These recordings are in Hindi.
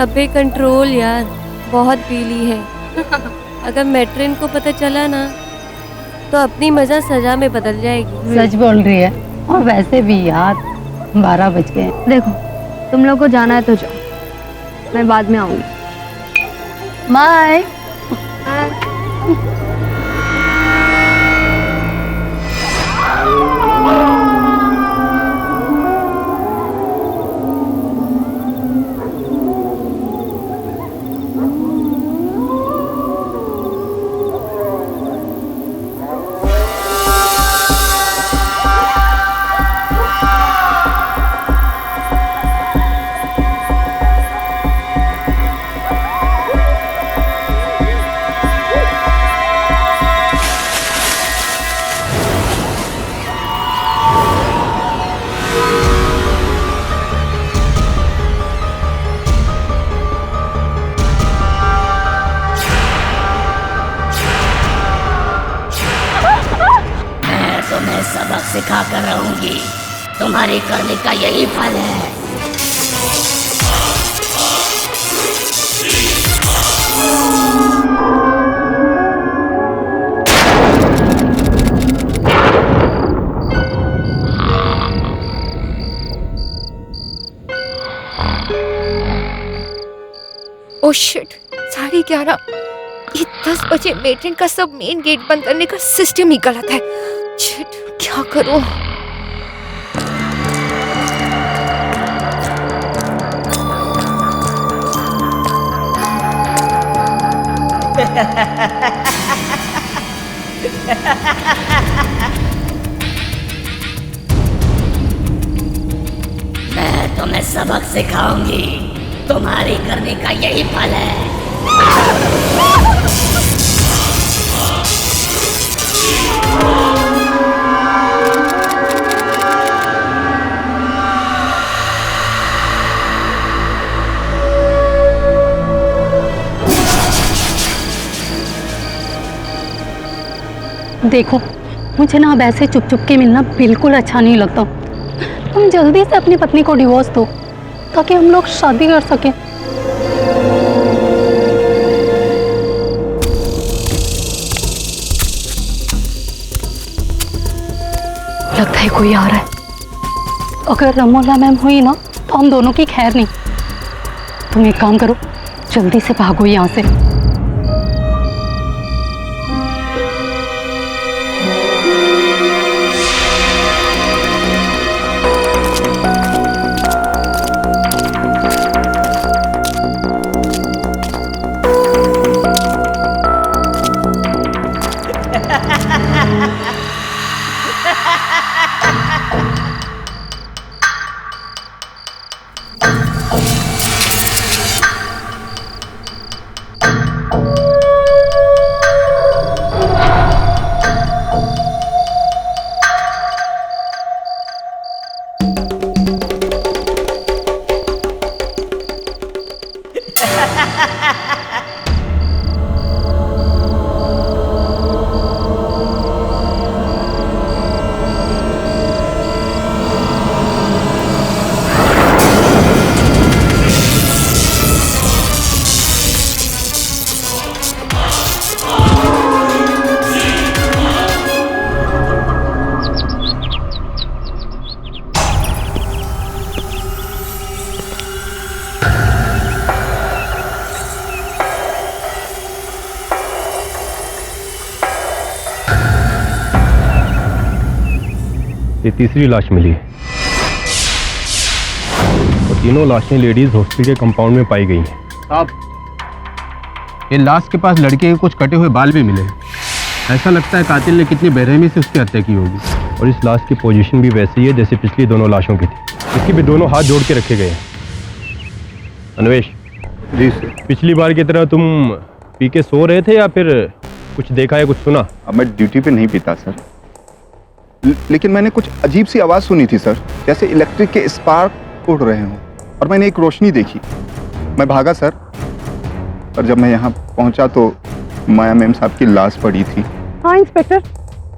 अबे कंट्रोल यार, बहुत पीली है। अगर मैट्रिन को पता चला ना तो अपनी मजा सजा में बदल जाएगी। सच बोल रही है। और वैसे भी यार 12 बज गए। देखो तुम लोग को जाना है तो जाओ, मैं बाद में आऊंगी। बाय। तुम्हें सबक सिखा कर रहूंगी, तुम्हारे करने का यही फल है। Oh shit, 11:30। ये 10 बजे मेट्रिन का सब मेन गेट बंद करने का सिस्टम ही गलत है। शिट, क्या करूं? मैं तुम्हें सबक सिखाऊंगी, तुम्हारे करने का यही फल है। देखो मुझे ना अब ऐसे चुप चुप के मिलना बिल्कुल अच्छा नहीं लगता। तुम जल्दी से अपनी पत्नी को डिवोर्स दो ताकि हम लोग शादी कर सकें। लगता है कोई आ रहा है। अगर रमोला मैम हुई ना तो हम दोनों की खैर नहीं। तुम एक काम करो, जल्दी से भागो यहाँ से। ये तीसरी लाश मिली है और तीनों लाशें लेडीज हॉस्टल के कंपाउंड में पाई गई हैं। साहब, ये लाश के पास लड़के के कुछ कटे हुए बाल भी मिले। ऐसा लगता है कातिल ने कितनी बेरहमी से उसकी हत्या की होगी। और इस लाश की पोजीशन भी वैसी है जैसे पिछली दोनों लाशों की थी। इसके भी दोनों हाथ जोड़ के रखे गए हैं। अन्वेश जी सर। पिछली बार की तरह तुम पी के सो रहे थे या फिर कुछ देखा या कुछ सुना? अब मैं ड्यूटी पे नहीं पीता सर, लेकिन मैंने कुछ अजीब सी आवाज़ सुनी थी सर, जैसे इलेक्ट्रिक के स्पार्क उड़ रहे हों, और मैंने एक रोशनी देखी। मैं भागा सर, और जब मैं यहाँ पहुँचा तो माया मैम साहब की लाश पड़ी थी। हाँ इंस्पेक्टर,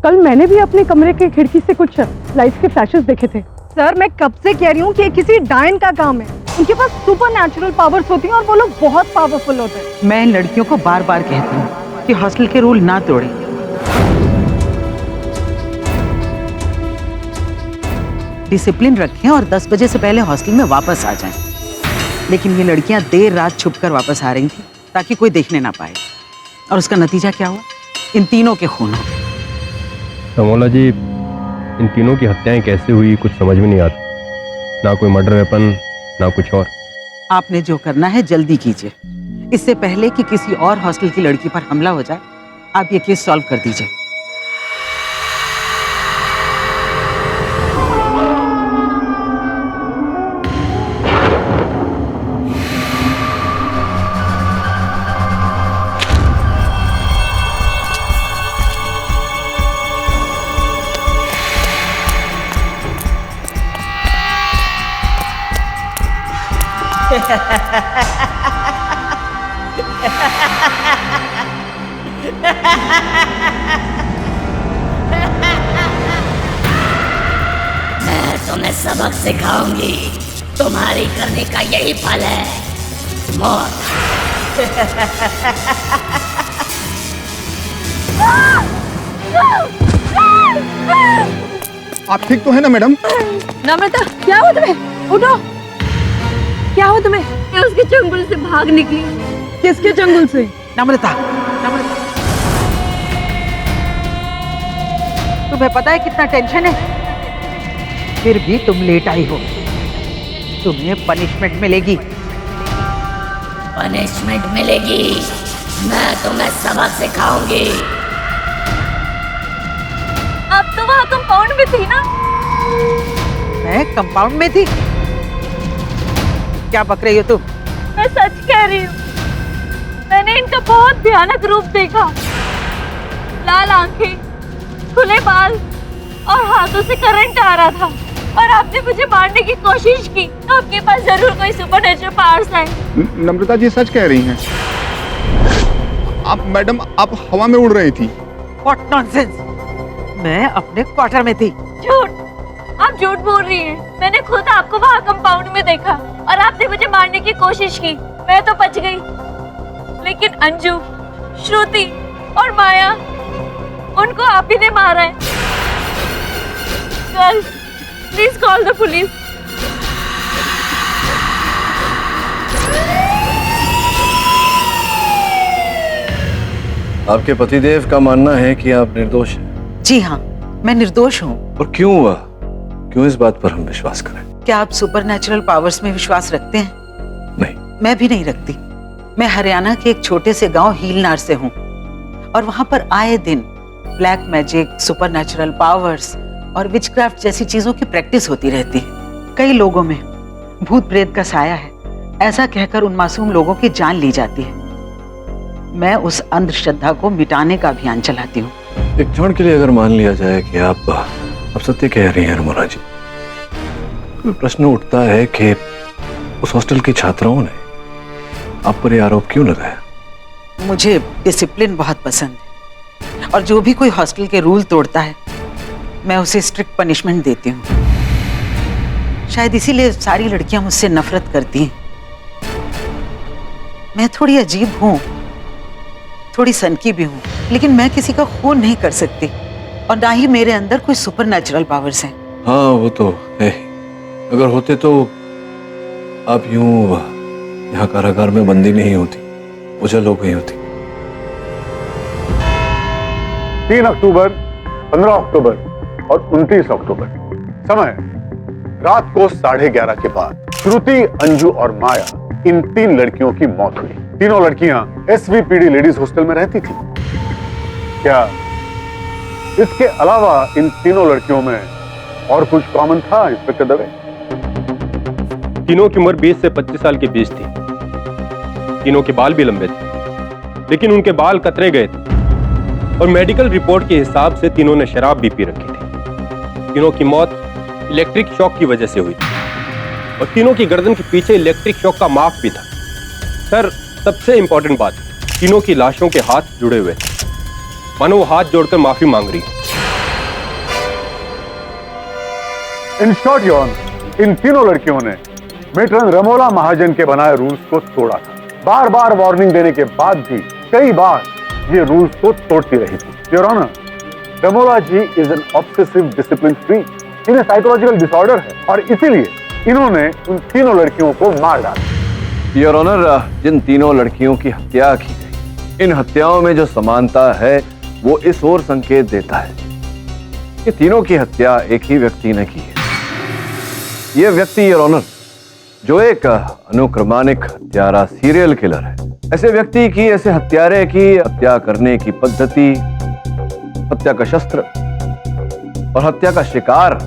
कल मैंने भी अपने कमरे के खिड़की से कुछ लाइट्स के फ्लैशेस देखे थे। सर मैं कब से कह रही हूँ कि ये किसी डायन का काम है। उनके पास सुपर नेचुरल पावर्स होती हैं और वो लोग बहुत पावरफुल होते हैं। मैं इन लड़कियों को बार बार कहती हूँ कि हॉस्टल के रूल ना तोड़ें। डिसिप्लिन रखें और 10 बजे से पहले हॉस्टल में वापस आ जाएं। लेकिन ये लड़कियां देर रात छुपकर वापस आ रही थी ताकि कोई देखने ना पाए, और उसका नतीजा क्या हुआ? इन तीनों के खून हो। रमोला जी, इन तीनों की हत्याएं कैसे हुई कुछ समझ में नहीं आता। ना कोई मर्डर वेपन, ना कुछ और। आपने जो करना है जल्दी कीजिए, इससे पहले कि किसी और हॉस्टल की लड़की पर हमला हो जाए। आप ये केस सॉल्व कर दीजिए। मैं तुम्हें सबक सिखाऊंगी। तुम्हारी करने का यही फल है, मौत। आप ठीक तो है ना मैडम? नम्रता, क्या हुआ तुम्हें? उठो, क्या हुआ तुम्हें? मैं उसके चंगुल से भाग निकली। किसके चंगुल से? नम्रता, नम्रता, तुम्हें पता है कितना टेंशन है? फिर भी तुम लेट आई हो। तुम्हें पनिशमेंट मिलेगी। पनिशमेंट मिलेगी। मैं तुम्हें सबक सिखाऊंगी। अब तो वहाँ कंपाउंड में थी ना? मैं कंपाउंड में थी? क्या बक रही हो तुम? मैं सच कह रही हूँ। मैंने इनका बहुत भयानक रूप देखा। लाल आंखें, खुले बाल और हाथों से करंट आ रहा था, और आपने मुझे मारने की कोशिश की। आपके पास जरूर कोई सुपरनेचुरल पावर्स है। नम्रता जी सच कह रही हैं। आप मैडम, आप हवा में उड़ रही थी। What nonsense! मैं अपने क्वार्टर में थी। झूठ, आप झूठ बोल रही हैं। मैंने खुद आपको वहाँ कंपाउंड में देखा और आपने मुझे मारने की कोशिश की। मैं तो बच गई, लेकिन अंजू, श्रुति और माया, उनको आप ही ने मारा है। Girls, please call the police. आपके पतिदेव का मानना है कि आप निर्दोष हैं। जी हाँ, मैं निर्दोष हूँ। और क्यों हुआ? क्यों इस बात पर हम विश्वास करें? क्या आप सुपरनेचुरल पावर्स में विश्वास रखते हैं? नहीं। मैं भी नहीं रखती। मैं हरियाणा के एक छोटे से गांव हीलनार से हूँ, और वहां पर आए दिन ब्लैक मैजिक, सुपरनेचुरल पावर्स और विचक्राफ्ट जैसी चीजों की प्रैक्टिस होती रहती है। कई लोगों में भूत प्रेत का साया है, ऐसा कहकर उन मासूम लोगों की जान ली जाती है। मैं उस अंधश्रद्धा को मिटाने का अभियान चलाती हूँ। एक क्षण के लिए अगर मान लिया जाए कि आप सत्य कह रही हैं रमोला जी, तो प्रश्न उठता है कि उस हॉस्टल की छात्राओं ने आप पर यह आरोप क्यों लगाया? मुझे डिसिप्लिन बहुत पसंद है, और जो भी कोई हॉस्टल के रूल तोड़ता है मैं उसे स्ट्रिक्ट पनिशमेंट देती हूँ। शायद इसीलिए सारी लड़कियां मुझसे नफरत करती हैं। मैं थोड़ी अजीब हूँ, थोड़ी सनकी भी हूँ, लेकिन मैं किसी का खून नहीं कर सकती, और ना ही मेरे अंदर कोई सुपरनेचुरल पावर्स हैं। हाँ, वो तो है। अगर होते तो आप यूं यहाँ कारागार में बंदी नहीं होती, उजल हो गई होती। 3 अक्टूबर, 15 अक्टूबर और 29 अक्टूबर। समय रात को 11:30 के बाद श्रुति, अंजू और माया, इन 3 लड़कियों की मौत हुई। तीनों लड़कियां SVPD लेडीज हॉस्टल में रहती थी। क्या इसके अलावा इन तीनों लड़कियों में और कुछ कॉमन था, इंस्पेक्टर दवे? तीनों की उम्र 20 से 25 साल के बीच थी। तीनों के बाल भी लंबे थे, लेकिन उनके बाल कतरे गए थे, और मेडिकल रिपोर्ट के हिसाब से तीनों ने शराब भी पी रखी थी। तीनों की मौत इलेक्ट्रिक शॉक की वजह से हुई थी, और तीनों की गर्दन के पीछे इलेक्ट्रिक शॉक का मार्क भी था। सर, सबसे इंपॉर्टेंट बात, तीनों की लाशों के हाथ जुड़े हुए थे, मानो वो हाथ जोड़कर माफी मांग रही। इन शॉर्ट योर ऑनर, इन तीनों लड़कियों ने मेट्रन रमोला महाजन के बनाए रूल्स को तोड़ा था। बार बार वार्निंग देने के बाद भी कई बार ये रूल्स को तोड़ती रही थी। Your honour, Ramola ji is an obsessive discipline freak. इन्हें साइकोलॉजिकल डिसऑर्डर है और इसीलिए इन्होंने उन तीनों लड़कियों को मार डाला। योर ऑनर, जिन तीनों लड़कियों की हत्या की गई, इन हत्याओं में जो समानता है वो इस ओर संकेत देता है कि तीनों की हत्या एक ही व्यक्ति ने की है। ये व्यक्ति योर ऑनर जो एक अनुक्रमानिक हत्यारा सीरियल किलर है। ऐसे व्यक्ति की, ऐसे हत्यारे की हत्या करने की पद्धति, हत्या का शस्त्र और हत्या का शिकार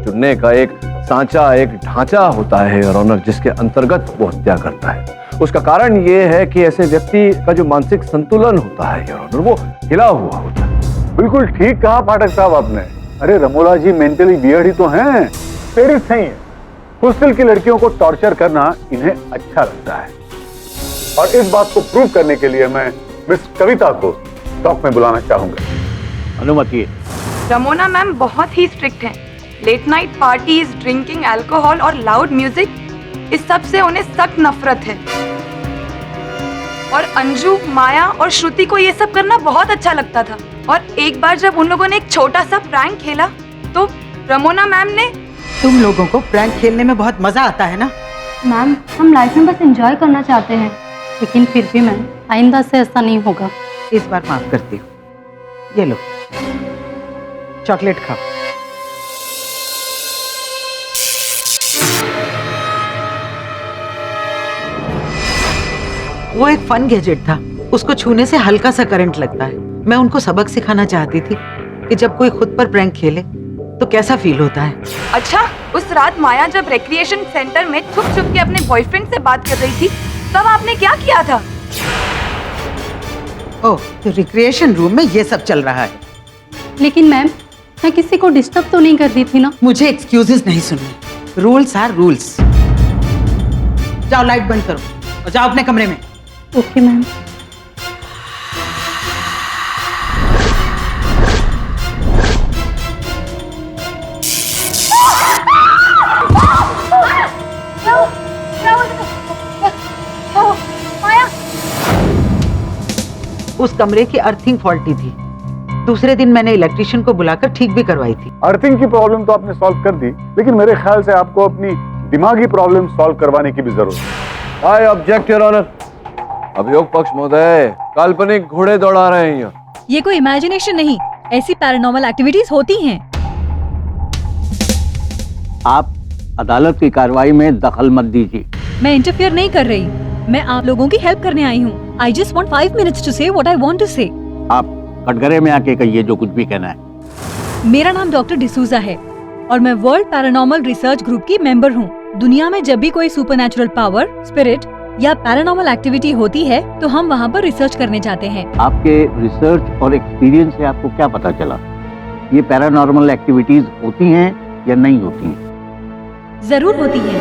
चुनने का एक सांचा, एक ढांचा होता है योर ऑनर, जिसके अंतर्गत वो हत्या करता है। उसका कारण ये है कि ऐसे व्यक्ति का जो मानसिक संतुलन होता है योर ऑनर, वो हिला हुआ होता है। बिल्कुल ठीक कहा पाठक साहब आपने। अरे रमोला जी मेंटली बियर्ड ही तो हैं, पेरिस नहीं है। हॉस्टल की लड़कियों को टॉर्चर करना इन्हें अच्छा लगता है और इस बात को प्रूव करने के लिए मैं मिस कविता को टॉक में बुलाना चाहूंगा। अनुमति है। रमोना मैम बहुत ही स्ट्रिक्ट हैं। Late night parties, drinking, alcohol और लाउड म्यूजिक, इस सब से उन्हें सख्त नफरत है। और अंजू, माया और श्रुति को ये सब करना बहुत अच्छा लगता था। और एक बार जब उन लोगों ने एक छोटा सा प्रैंक खेला तो रमोना मैम ने... तुम लोगों को प्रैंक खेलने में बहुत मजा आता है ना? मैम, हम लाइफ में बस एंजॉय करना चाहते हैं, लेकिन फिर भी मैम आइंदा से ऐसा नहीं होगा। इस बार माफ करती हूँ। ये लो, चॉकलेट खाओ। वो एक फन गैजेट था, उसको छूने से हल्का सा करंट लगता है। मैं उनको सबक सिखाना चाहती थी कि जब कोई खुद पर प्रैंक खेले तो कैसा फील होता है। अच्छा, उस रात माया जब रिक्रिएशन सेंटर में छुप छुप के अपने बॉयफ्रेंड से बात कर रही थी, तब आपने क्या किया था? ओह, तो रिक्रिएशन रूम में ये सब चल रहा है। लेकिन मैम, मैं किसी को डिस्टर्ब तो नहीं कर दी थी ना? मुझे एक्सक्यूजेस नहीं सुनने। Rules are rules. जाओ लाइट बंद करो और जाओ अपने कमरे में। Okay ma'am. उस कमरे की अर्थिंग फॉल्टी थी। दूसरे दिन मैंने इलेक्ट्रिशियन को बुलाकर ठीक भी करवाई थी। अर्थिंग की प्रॉब्लम तो आपने सॉल्व कर दी, लेकिन मेरे ख्याल से आपको अपनी दिमागी प्रॉब्लम सॉल्व करवाने की भी जरूरत है। I object your honour. अभियोग पक्ष महोदय काल्पनिक घोड़े दौड़ा रहे हैं यहाँ। ये कोई इमेजिनेशन नहीं, ऐसी पैरानॉर्मल एक्टिविटीज होती हैं। आप अदालत की कार्रवाई में दखल मत दीजिए। मैं इंटरफेयर नहीं कर रही, मैं आप लोगों की हेल्प करने आई हूँ। I just want 5 minutes to say what I want to say. आप कटघरे में आके कहिए जो कुछ भी कहना है। मेरा नाम डॉक्टर डिसूजा है और मैं वर्ल्ड पैरानॉर्मल रिसर्च ग्रुप की मेंबर हूँ। दुनिया में जब भी कोई सुपरनैचुरल पावर, स्पिरिट या पैरानॉर्मल एक्टिविटी होती है तो हम वहाँ पर रिसर्च करने जाते हैं। आपके रिसर्च और एक्सपीरियंस से आपको क्या पता चला? ये पैरानॉर्मल एक्टिविटीज होती हैं या नहीं होती हैं? जरूर होती है।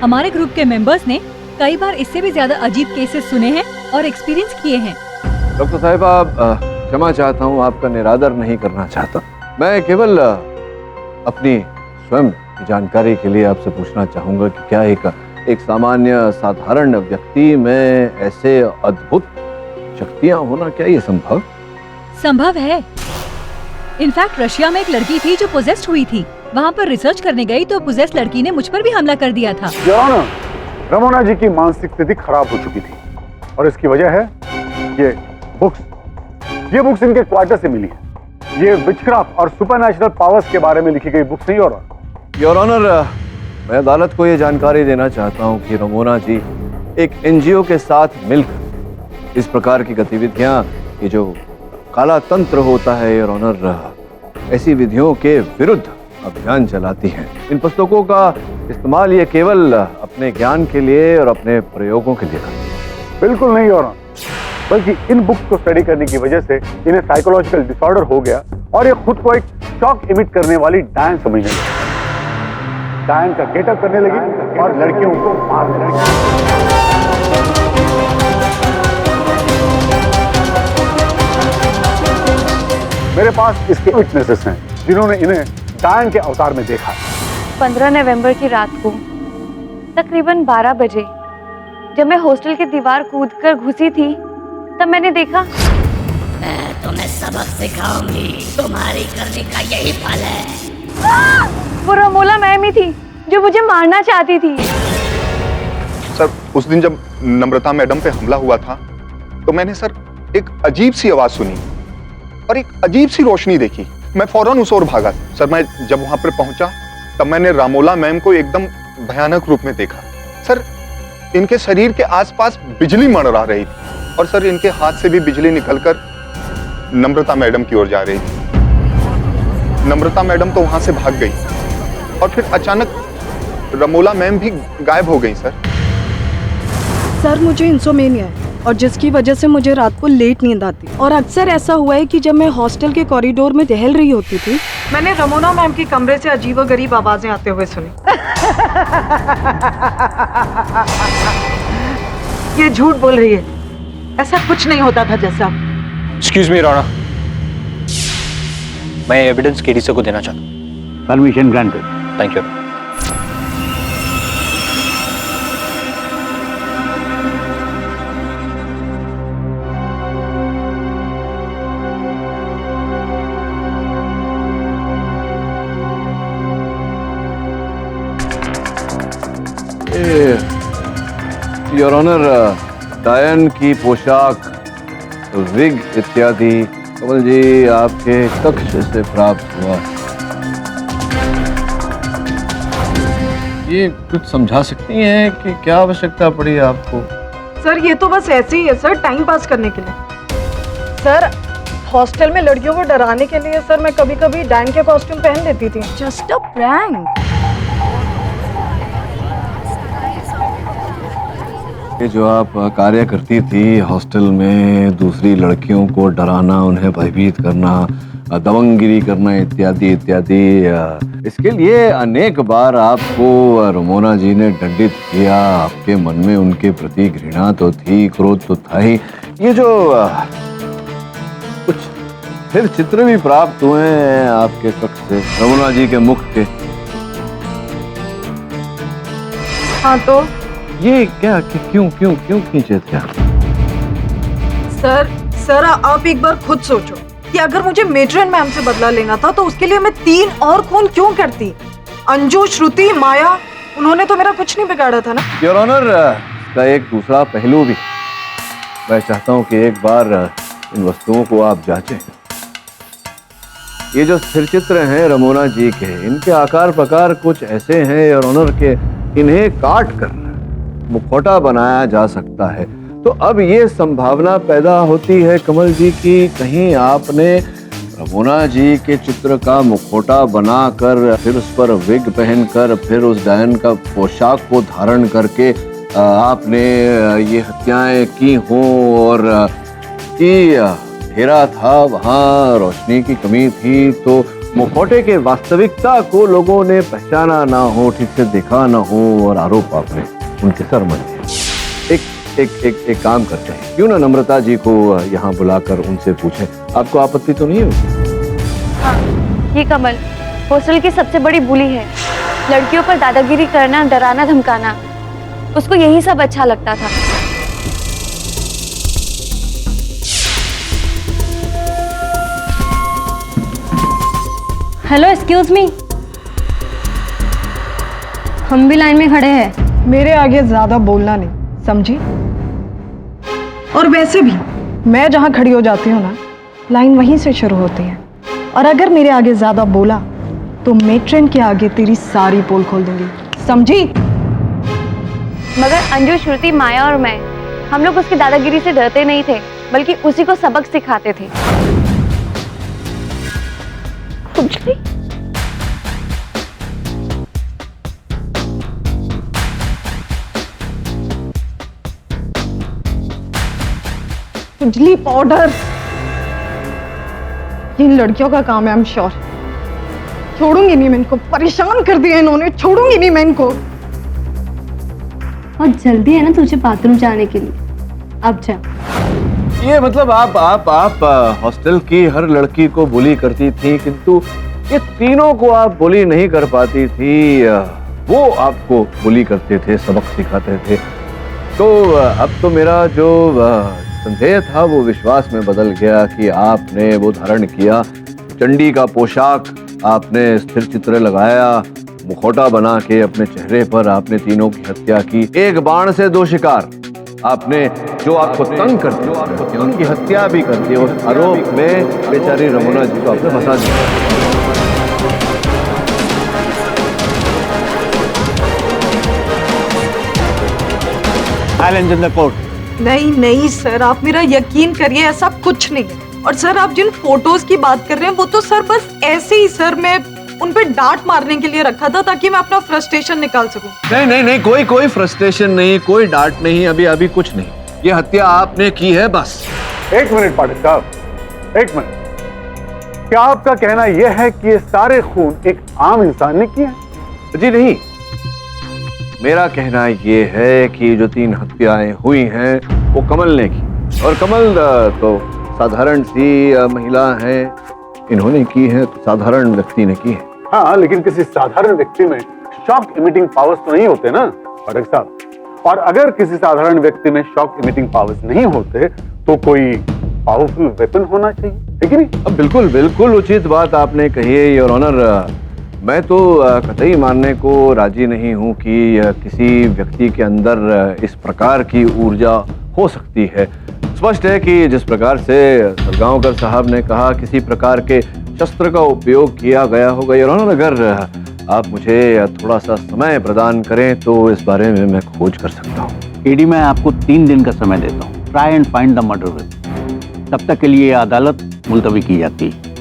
हमारे ग्रुप के मेंबर्स ने कई बार इससे भी ज्यादा अजीब केसेस सुने हैं और एक्सपीरियंस किए हैं। डॉक्टर साहब, आप क्षमा चाहता हूँ, आपका निरादर नहीं करना चाहता। मैं केवल अपनी स्वयं की जानकारी के लिए आपसे पूछना चाहूंगा कि क्या एक सामान्य साधारण व्यक्ति में ऐसे अद्भुत शक्तियां होना, क्या ये संभव है? इनफैक्ट रशिया में एक लड़की थी जो पोजेस्ड हुई थी। वहाँ पर रिसर्च करने गई तो पोजेस्ड लड़की ने मुझ पर भी हमला कर दिया था। रमोना जी की मानसिक स्थिति खराब हो चुकी थी और इसकी वजह है ये बुक्स इनके क्वार्टर से मिली है। ये विचक्राफ्ट और सुपरनैचुरल पावर्स के बारे में लिखी गई बुक्स नहीं। योर ऑनर, मैं अदालत को ये जानकारी देना चाहता हूँ कि रमोना जी एक एनजीओ के साथ मिलकर इस प्रकार की गतिविधियां, ये जो काला तंत्र होता है योर ऑनर, ऐसी विधियों के विरुद्ध अभियान चलाती हैं। इन पुस्तकों का इस्तेमाल ये केवल अपने ज्ञान के लिए और अपने प्रयोगों के लिए करती है। बिल्कुल नहीं हो रहा, बल्कि इन बुक्स को स्टडी करने की वजह से इन्हें साइकोलॉजिकल डिसऑर्डर हो गया और ये खुद को एक शॉक इमिट करने वाली डायन समझने लगी। डायन का गेटअप करने लगी और लड़कियों को मारने लगी। मेरे पास इसके विटनेसेस हैं जिन्होंने इन्हें डायन के अवतार में देखा। 15 नवंबर की रात को तकरीबन 12 बजे जब मैं हॉस्टल की दीवार कूदकर घुसी थी तब मैंने देखा। मैं तुम्हें सबक सिखाऊंगी, तुम्हारी करने का यही फल है। वो रमोला मैम ही थी जो मुझे मारना चाहती थी। सर उस दिन जब नम्रता मैडम पे हमला हुआ था तो मैंने सर एक अजीब सी आवाज सुनी और एक अजीब सी रोशनी देखी। मैं फौरन उस ओर भागा। सर मैं जब वहां पर पहुंचा तब मैंने रामोला मैम को एकदम भयानक रूप में देखा। सर इनके शरीर के आसपास बिजली मंडरा रही थी और सर इनके हाथ से भी बिजली निकलकर नम्रता मैडम की ओर जा रही थी। नम्रता मैडम तो वहां से भाग गई और फिर अचानक रमोला मैम भी गायब हो गई। सर मुझे इंसोमेनिया है और जिसकी वजह से मुझे रात को लेट नींद आती और अक्सर ऐसा हुआ है कि जब मैं हॉस्टल के कॉरिडोर में टहल रही होती थी मैंने रमोना मैम के कमरे से अजीबोगरीब आवाजें आते हुए सुनी। ये झूठ बोल रही है, ऐसा कुछ नहीं होता था जैसा। एक्सक्यूज मी राणा, मैं एविडेंस केडीसी को देना चाहता हूँ। Permission granted. Thank you. Your honour, डायन की पोशाक, विग इत्यादि कमल जी आपके कक्ष से प्राप्त हुआ। ये कुछ समझा सकती हैं कि क्या आवश्यकता पड़ी आपको? सर ये तो बस ऐसे ही है सर, टाइम पास करने के लिए। सर हॉस्टल में लड़कियों को डराने के लिए सर मैं कभी कभी डायन के कॉस्ट्यूम पहन लेती थी। Just a prank. ये जो आप कार्य करती थी हॉस्टल में, दूसरी लड़कियों को डराना, उन्हें भयभीत करना, दबंगगिरी करना इत्यादि इत्यादि, इसके लिए अनेक बार आपको रमोना जी ने दंडित किया। आपके मन में उनके प्रति घृणा तो थी, क्रोध तो था ही। ये जो कुछ फिर चित्र भी प्राप्त हुए हैं आपके कक्ष से रमोना जी के मुख के। हाँ तो ये क्या क्यों क्यों क्यों खींचे थे? सर आप एक बार खुद सोचो कि अगर मुझे मेट्रन मैम से बदला लेना था तो उसके लिए मैं 3 और खून क्यों करती? अंजू, श्रुति, माया, उन्होंने तो मेरा कुछ नहीं बिगाड़ा था ना। योर ऑनर, इसका एक दूसरा पहलू भी। मैं चाहता हूं कि एक बार इन वस्तुओं को आप जांचें। ये जो स्थिर चित्र हैं रमोना जी के, इनके आकार प्रकार कुछ ऐसे हैं योर ऑनर के इन्हें काट कर मुखौटा बनाया जा सकता है। तो अब ये संभावना पैदा होती है कमल जी की कहीं आपने रमोना जी के चित्र का मुखौटा बनाकर, फिर उस पर विग पहनकर, फिर उस डायन का पोशाक को धारण करके आपने ये हत्याएं की हों, और कि अंधेरा था, वहाँ रोशनी की कमी थी, तो मुखौटे के वास्तविकता को लोगों ने पहचाना ना हो, ठीक से देखा ना हो, और आरोप आपने उनके सर मर गए। एक काम करते हैं, क्यों ना नम्रता जी को यहाँ बुलाकर उनसे पूछें। आपको आपत्ति तो नहीं होगी? हाँ, ये कमल हॉस्टल की सबसे बड़ी बुली है। लड़कियों पर दादागिरी करना, डराना धमकाना, उसको यही सब अच्छा लगता था। हेलो, एक्सक्यूज मी, हम भी लाइन में खड़े हैं। मेरे आगे ज्यादा बोलना नहीं, समझी? और वैसे भी मैं जहां खड़ी हो जाती हूँ ना, लाइन वहीं से शुरू होती है। और अगर मेरे आगे ज्यादा बोला तो मेट्रन के आगे तेरी सारी पोल खोल दूंगी, समझी? मगर अंजू, श्रुति, माया और मैं, हम लोग उसकी दादागिरी से डरते नहीं थे, बल्कि उसी को सबक सिखाते थे। समझी? खुजली पाउडर, इन लड़कियों का काम है। आई एम श्योर छोड़ूंगी नहीं मैं इनको, परेशान कर दिया इन्होंने, छोड़ूंगी नहीं मैं इनको। बहुत जल्दी है ना तुझे बाथरूम जाने के लिए, अब जा। ये मतलब आप हॉस्टल की हर लड़की को बुली करती थी, किंतु ये तीनों को आप बुली नहीं कर पाती थी, वो आपको बुली करते थे, सबक सिखाते थे। तो अब तो मेरा जो संदेह था वो विश्वास में बदल गया कि आपने वो धारण किया, चंडी का पोशाक आपने स्थिर चित्र लगाया, मुखौटा बना के अपने चेहरे पर आपने तीनों की हत्या की। एक बाण से दो शिकार, आपने जो आपको तंग करते उनकी हत्या भी कर दी। उस आरोप में बेचारी रमोना जी को आपने फंसा दिया। नहीं नहीं सर, आप मेरा यकीन करिए, ऐसा कुछ नहीं है। और सर आप जिन फोटोज की बात कर रहे हैं वो तो सर बस ऐसे ही सर मैं उन पे डांट मारने के लिए रखा था ताकि मैं अपना फ्रस्ट्रेशन निकाल सकूं। नहीं नहीं नहीं, कोई फ्रस्ट्रेशन नहीं, कोई डांट नहीं, अभी कुछ नहीं। ये हत्या आपने की है बस। एक मिनट पाठक साहब, एक मिनट। क्या आपका कहना यह है कि ये सारे खून एक आम इंसान ने किए हैं? जी नहीं, मेरा कहना ये है कि जो 3 हत्याएं हुई हैं वो कमल ने की, और कमल तो साधारण सी महिला है, इन्होंने की है तो साधारण व्यक्ति ने की है। हाँ, लेकिन किसी साधारण व्यक्ति में शॉक इमिटिंग पावर्स तो नहीं होते ना पाठक साहब। और अगर किसी साधारण व्यक्ति में शॉक इमिटिंग पावर्स नहीं होते तो कोई पावरफुल वेपन होना चाहिए, है कि नहीं? अब बिल्कुल उचित बात आपने कही है योर ऑनर। मैं तो कतई मानने को राजी नहीं हूं कि किसी व्यक्ति के अंदर इस प्रकार की ऊर्जा हो सकती है। स्पष्ट है कि जिस प्रकार से सलगांवकर साहब ने कहा किसी प्रकार के शस्त्र का उपयोग किया गया होगा। योर ऑनर, अगर आप मुझे थोड़ा सा समय प्रदान करें तो इस बारे में मैं खोज कर सकता हूँ। ईडी, मैं आपको 3 दिन का समय देता हूँ। Try and find the murder weapon. तब तक के लिए अदालत मुलतवी की जाती है।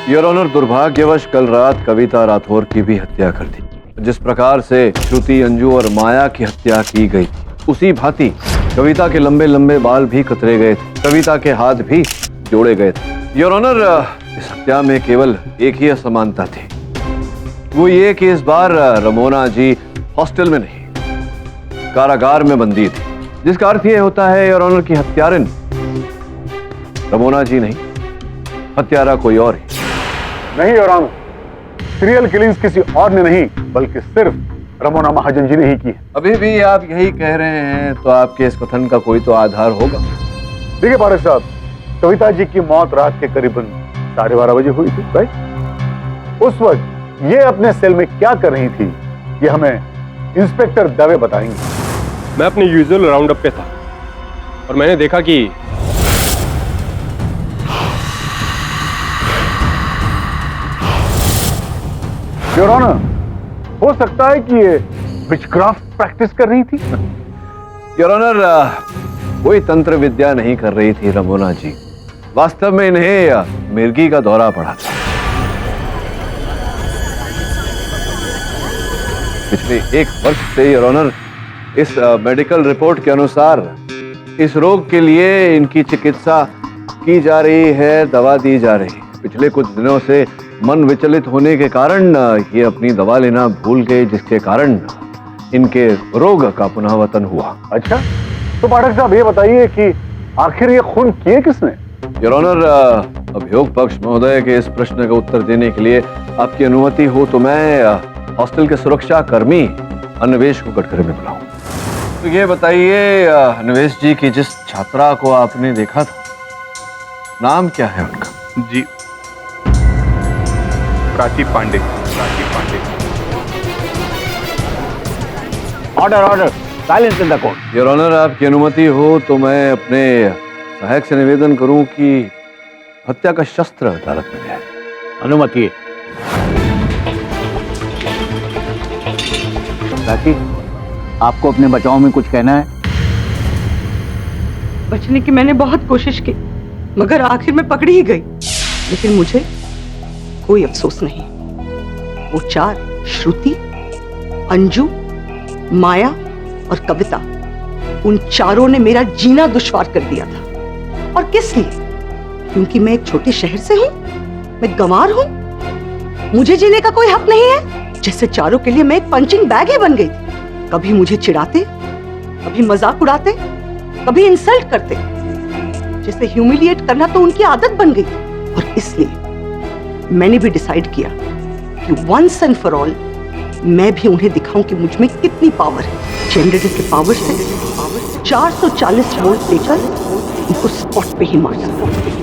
योर ऑनर, दुर्भाग्यवश कल रात कविता राठौर की भी हत्या कर दी। जिस प्रकार से श्रुति, अंजू और माया की हत्या की गई उसी भांति कविता के लंबे लंबे बाल भी कतरे गए थे, कविता के हाथ भी जोड़े गए थे। योर ऑनर, इस हत्या में केवल एक ही असमानता थी, वो ये कि इस बार रमोना जी हॉस्टल में नहीं कारागार में बंदी थी, जिसका अर्थ ये होता है योर ऑनर की हत्यारिन रमोना जी नहीं, हत्यारा कोई और ही। नहीं योर ऑनर, सीरियल किलिंग्स किसी और ने नहीं बल्कि सिर्फ रमोना महाजन जी ने ही की है। अभी भी आप यही कह रहे हैं तो आपके इस कथन का कोई तो आधार होगा। देखिए पाठक साहब, कविता जी की मौत रात के करीबन 12:30 बजे हुई थी, राइट? उस वक्त ये अपने सेल में क्या कर रही थी ये हमें इंस्पेक्टर दवे बताएंगे। मैं अपने यूजुअल राउंड अप पे था और मैंने देखा कि योर ऑनर, हो सकता है कि ये विचक्राफ्ट प्रैक्टिस कर रही थी। योर ऑनर, कोई तंत्र विद्या नहीं कर रही थी रमोना जी, वास्तव में इन्हें मिर्गी का दौरा पड़ा था। पिछले 1 वर्ष से योर ऑनर, इस मेडिकल रिपोर्ट के अनुसार इस रोग के लिए इनकी चिकित्सा की जा रही है, दवा दी जा रही है। पिछले कुछ दिनों से मन विचलित होने के कारण ये अपनी दवा लेना भूल गए, जिसके कारण इनके रोग का पुनरावतन हुआ। अच्छा, तो पाठक साहब ये बताइए कि आखिर ये खून किए किसने? योर ऑनर, अभियोग पक्ष महोदय के इस प्रश्न का उत्तर देने के लिए आपकी अनुमति हो तो मैं हॉस्टल के सुरक्षा कर्मी अन्वेश को कटघरे में बुलाऊं। तो ये बताइए अन्वेश जी की जिस छात्रा को आपने देखा था, नाम क्या है उनका? जी, Prachi Pandey. Order order, silence in the court. Your honour, आपकी अनुमति हो तो मैं अपने सहायक से निवेदन करूं कि हत्या का शस्त्र अदालत में है। अनुमति है। प्राची, आपको अपने बचाव में कुछ कहना है? बचने की मैंने बहुत कोशिश की, मगर आखिर में पकड़ी ही गई। लेकिन मुझे कोई अफसोस नहीं। वो चार, श्रुति, अंजू, माया और कविता, उन चारों ने मेरा जीना दुश्वार कर दिया था। और किस लिए? क्योंकि मैं एक छोटे शहर से हूं, मैं गंवार हूं, मुझे जीने का कोई हक नहीं है। जैसे चारों के लिए मैं एक पंचिंग बैग ही बन गई थी। कभी मुझे चिढ़ाते, कभी मजाक उड़ाते, कभी इंसल्ट करते। जैसे ह्यूमिलिएट करना तो उनकी आदत बन गई थी। और इसलिए मैंने भी डिसाइड किया कि वंस एंड फॉर ऑल मैं भी उन्हें दिखाऊं कि मुझ में कितनी पावर है। जनरेटर के पावर से 440 वोल्ट देकर उनको स्पॉट पे ही मार सकता हूं।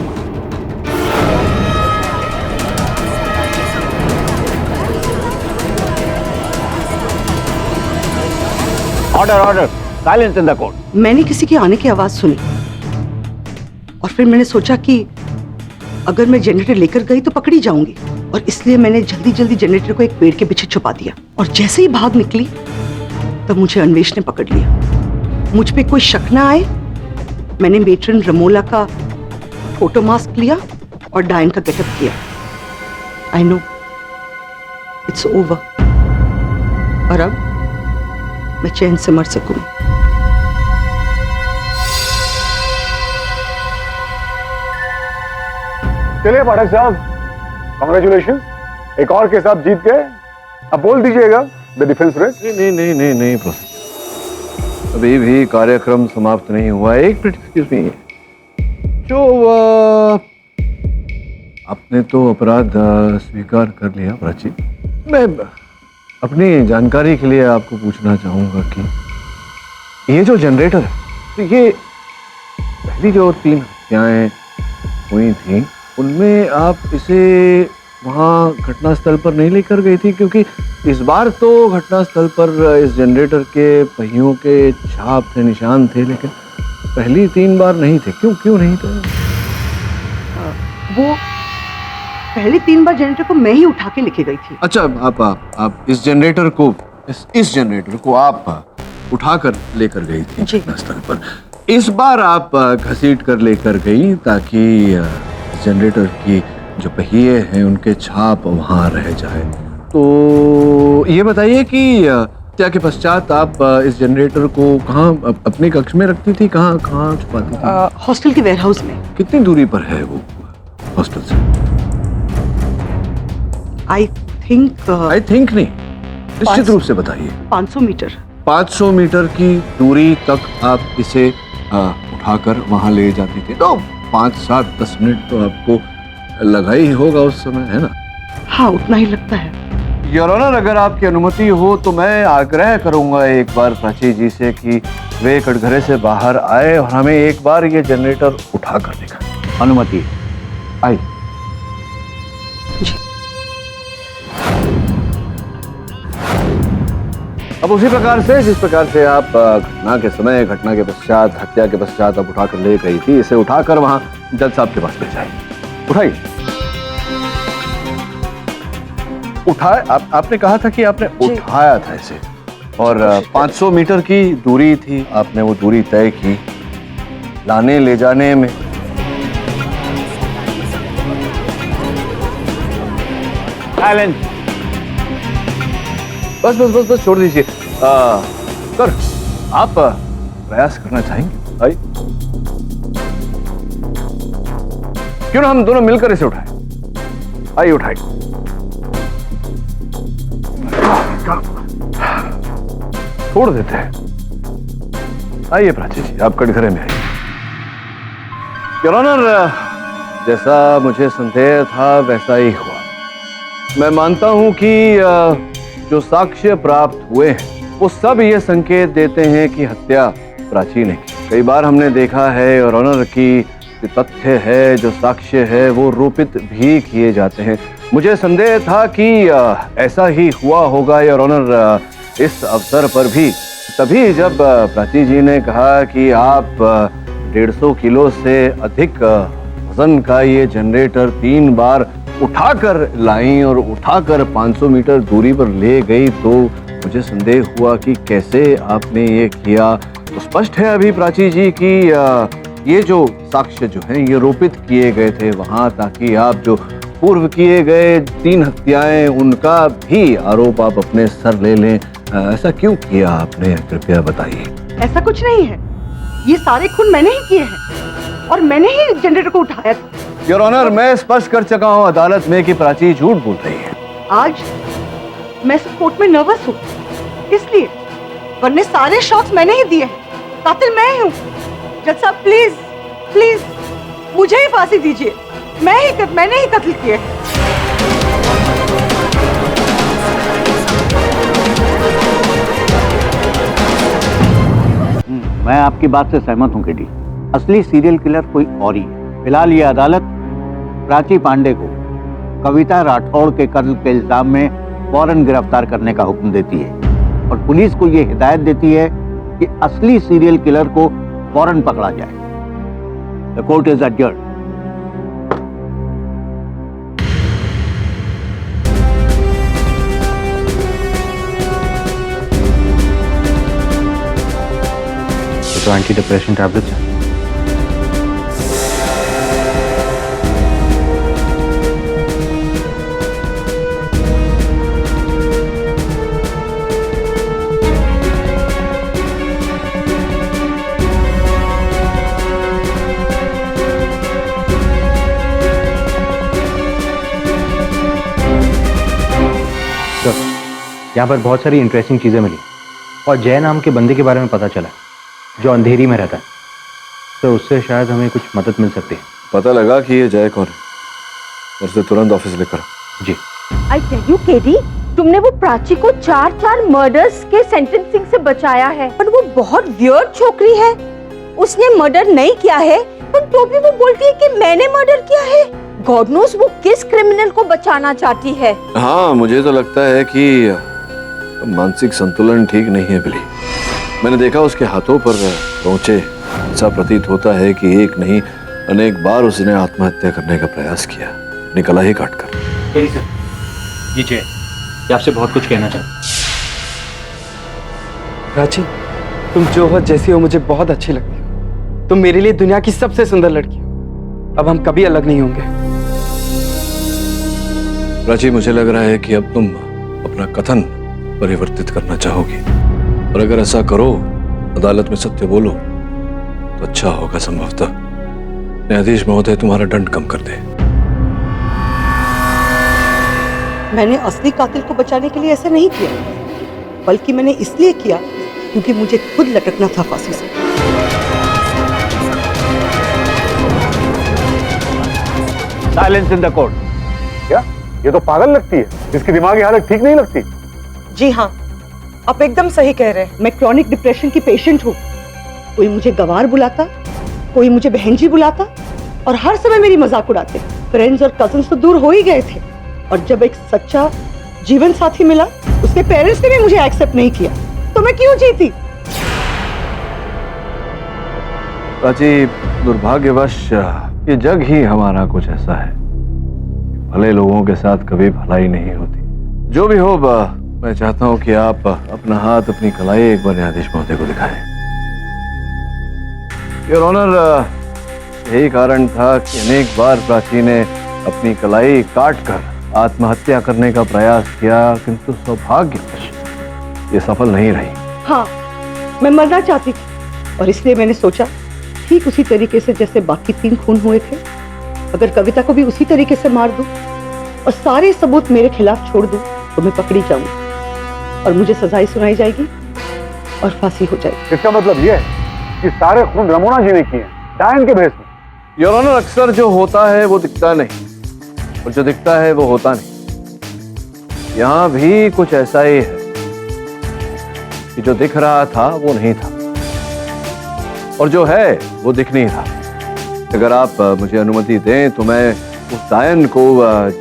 Order order, silence in the court. मैंने किसी के आने की आवाज सुनी और फिर मैंने सोचा कि अगर मैं जनरेटर लेकर गई तो पकड़ी जाऊंगी, और इसलिए मैंने जल्दी जल्दी जनरेटर को एक पेड़ के पीछे छुपा दिया। और जैसे ही भाग निकली तब मुझे अन्वेष ने पकड़ लिया। मुझ पे कोई शक ना आए, मैंने मेट्रन रमोला का फोटो मास्क लिया और डायन का गेटअप किया। आई नो इट्स ओवर, और अब मैं चैन से मर सकूं। चलिए पाठक साहब, कांग्रेचुलेशन, एक और केस आप जीत गए। अब बोल दीजिएगा द डिफेंस रेस। नहीं प्रोफेसर, अभी भी कार्यक्रम समाप्त नहीं हुआ। एक मिनट, एक्सक्यूज मी। जो आपने तो अपराध स्वीकार कर लिया प्राची, मैं अपनी जानकारी के लिए आपको पूछना चाहूंगा कि ये जो जनरेटर है, तो ये पहली जो 3 हत्याएं हुई थी उनमें आप इसे वहाँ घटनास्थल पर नहीं लेकर गई थी? क्योंकि इस बार तो घटनास्थल पर इस जनरेटर के पहियों के छाप थे, निशान थे, लेकिन पहली 3 बार नहीं थे। क्यों नहीं थे? वो पहली 3 बार जनरेटर को मैं ही उठा के लेके गई थी। अच्छा, आप इस जनरेटर को इस जनरेटर को आप उठाकर लेकर गई थी घटनास्थल पर। इस बार आप घसीट कर लेकर गई ताकि जनरेटर की जो पहिए हैं उनके छाप वहां रह जाए। तो ये बताइए कि हत्या के पश्चात आप इस जनरेटर को कहाँ अपने कक्ष में रखती थी, कहाँ छुपाती थी? हॉस्टल के वेयरहाउस में। कितनी दूरी पर है वो हॉस्टल से? आई थिंक नहीं, निश्चित रूप से बताइए। 500 मीटर। 500 मीटर की दूरी तक आप इसे उठाकर वहां ले जाती थी। तो 5, 7, 10 मिनट तो आपको लगा ही होगा उस समय, है ना? हाँ, उतना ही लगता है। योर ऑनर, अगर आपकी अनुमति हो तो मैं आग्रह करूंगा एक बार प्राची जी से कि वे कटघरे से बाहर आए और हमें एक बार ये जनरेटर उठा कर दिखाएं। अनुमति आई। अब उसी प्रकार से जिस प्रकार से आप घटना के समय, घटना के पश्चात, हत्या के पश्चात आप उठाकर ले गई थी, इसे उठाकर वहां जज साहब के पास ले जाए। उठाइए। उठाए? आपने कहा था कि आपने उठाया था इसे, और 500 मीटर की दूरी थी, आपने वो दूरी तय की। लाने ले जाने में साइलेंस। बस छोड़ दीजिए। सर, आप प्रयास करना चाहेंगे? आई, क्यों ना हम दोनों मिलकर इसे उठाएं? आइए उठाइए। छोड़ देते हैं। आइए प्राची जी, आप कटघरे में आइए। योर ऑनर, जैसा मुझे संदेह था वैसा ही हुआ। मैं मानता हूं कि जो साक्ष्य प्राप्त हुए हैं वो सब ये संकेत देते हैं कि हत्या प्राची ने की। कई बार हमने देखा है योर ऑनर की जो तथ्य है, जो साक्ष्य है, वो रूपित भी किए जाते हैं। मुझे संदेह था कि ऐसा ही हुआ होगा योर ऑनर इस अवसर पर भी। तभी जब प्राची जी ने कहा कि आप 150 किलो से अधिक वजन का ये जनरेटर 3 बार उठाकर लाई और उठाकर 500 मीटर दूरी पर ले गई, तो मुझे संदेह हुआ कि कैसे आपने ये किया। तो स्पष्ट है अभी प्राची जी कि ये जो साक्ष्य जो हैं ये रोपित किए गए थे वहां, ताकि आप जो पूर्व किए गए 3 हत्याएं उनका भी आरोप आप अपने सर ले लें। ऐसा क्यों किया आपने, कृपया बताइए। ऐसा कुछ नहीं है, ये सारे खून मैंने ही किए हैं और मैंने ही जनरेटर को उठाया था। योर ऑनर, मैं स्पष्ट कर चुका हूं अदालत में कि प्राची झूठ बोल रही है। आज मैं इस कोर्ट में नर्वस हूँ इसलिए, वरना सारे शॉट्स मैंने ही दिए हैं। कातिल मैं ही हूँ। जज साहब प्लीज प्लीज मुझे ही फांसी दीजिए। मैंने ही कत्ल किए हैं। मैं आपकी बात से सहमत हूं केडी। असली सीरियल किलर कोई और ही है। फिलहाल ये अदालत प्राची पांडे को कविता राठौड़ के कत्ल के इल्जाम में फौरन गिरफ्तार करने का हुक्म देती है और पुलिस को ये हिदायत देती है कि असली सीरियल किलर को फौरन पकड़ा जाए। The court is adjourned. तो एंटी डिप्रेशन टैबलेट्स हैं। यहाँ पर बहुत सारी इंटरेस्टिंग चीज़ें मिली और जय नाम के बंदे के बारे में पता चला जो अंधेरी में रहता है, तो उससे शायद हमें कुछ मदद मिल सकती है। पता लगा कि ये जय कौन है और उसे तुरंत ऑफिस लेकर आओ। जी। आई टेल यू केडी, तुमने वो प्राची को 4 मर्डर्स के सेंटेंसिंग से बचाया है, पर वो बहुत वियर्ड छोकरी है। उसने मर्डर नहीं किया है, पर तो भी वो बोलती है कि मैंने मर्डर किया है। गॉड नोस वो किस क्रिमिनल को बचाना चाहती है। हाँ, मुझे तो लगता है कि मानसिक संतुलन ठीक नहीं है बिली। मैंने देखा उसके हाथों पर पहुंचे, ऐसा प्रतीत होता है कि एक नहीं अनेक बार उसने आत्महत्या करने का प्रयास किया, निकला ही काटकर। जी जय, आपसे बहुत कुछ कहना चाहता। प्राची, तुम जो हो जैसी हो मुझे बहुत अच्छी लगती हो। तुम मेरे लिए दुनिया की सबसे सुंदर लड़की हो। अब हम कभी अलग नहीं होंगे। प्राची, मुझे लग रहा है कि अब तुम अपना कथन परिवर्तित करना चाहोगी, और अगर ऐसा करो, अदालत में सत्य बोलो, तो अच्छा होगा। संभवतः न्यायाधीश महोदय तुम्हारा दंड कम कर दे। मैंने असली कातिल को बचाने के लिए ऐसा नहीं किया, बल्कि मैंने इसलिए किया क्योंकि मुझे खुद लटकना था फांसी से। Silence in the court. क्या ये तो पागल लगती है, इसकी दिमागी हालत ठीक नहीं लगती। जी हाँ, आप एकदम सही कह रहे हैं। मैं क्रॉनिक डिप्रेशन की पेशेंट हूँ। कोई मुझे गंवार बुलाता, कोई मुझे बहन जी बुलाता और हर समय मेरी मजाक उड़ाते। फ्रेंड्स और कजिन्स तो दूर हो ही गए थे, और जब एक सच्चा जीवन साथी मिला, उसके पेरेंट्स ने भी मुझे एक्सेप्ट नहीं किया, तो मैं क्यों जीती? प्राची, दुर्भाग्यवश ये जग ही हमारा कुछ ऐसा है, भले लोगों के साथ कभी भलाई नहीं होती। जो भी हो, मैं चाहता हूं कि आप अपना हाथ, अपनी कलाई एक बार न्यायाधीश महोदय को दिखाएं। योर ऑनर, यही कारण था कि अनेक बार प्राची ने अपनी कलाई काटकर आत्महत्या करने का प्रयास किया, किंतु सौभाग्यवश ये सफल नहीं रही। हाँ, मैं मरना चाहती थी और इसलिए मैंने सोचा ठीक उसी तरीके से जैसे बाकी 3 खून हुए थे। अगर कविता को भी उसी तरीके से मार दूं और सारे सबूत मेरे खिलाफ छोड़ दूं तो मैं पकड़ी जाऊंगी और मुझे सजाएं सुनाई जाएगी और फांसी हो जाएगी। इसका मतलब यह है कि सारे खून रमोना जी ने किए हैं, डायन के भेस में। योर ऑनर, अक्सर जो होता है वो दिखता नहीं और जो दिखता है वो होता नहीं। यहां भी कुछ ऐसा ही है कि जो दिख रहा था वो नहीं था और जो है वो दिख नहीं रहा। अगर आप मुझे अनुमति दें तो मैं उस डायन को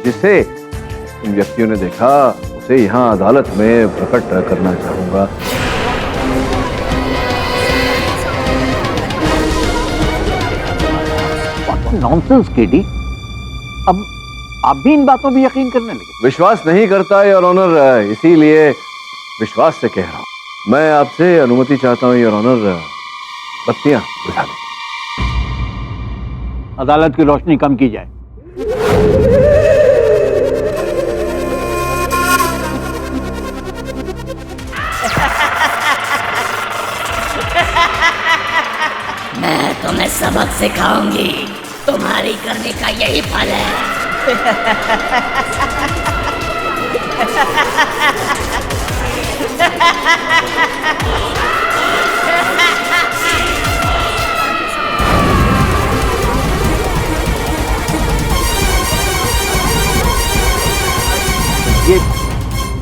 जिसे इन व्यक्तियों ने देखा उसे यहाँ अदालत में प्रकट करना चाहूंगा। नॉनसेंस केडी, अब आप भी इन बातों में यकीन करने लगे? विश्वास नहीं करता योर ऑनर, इसीलिए विश्वास से कह रहा हूं। मैं आपसे अनुमति चाहता हूं योर ऑनर, बत्तियां बुझा दें। अदालत की रोशनी कम की जाए। मैं तुम्हें सबक सिखाऊंगी, तुम्हारी करने का यही फल है।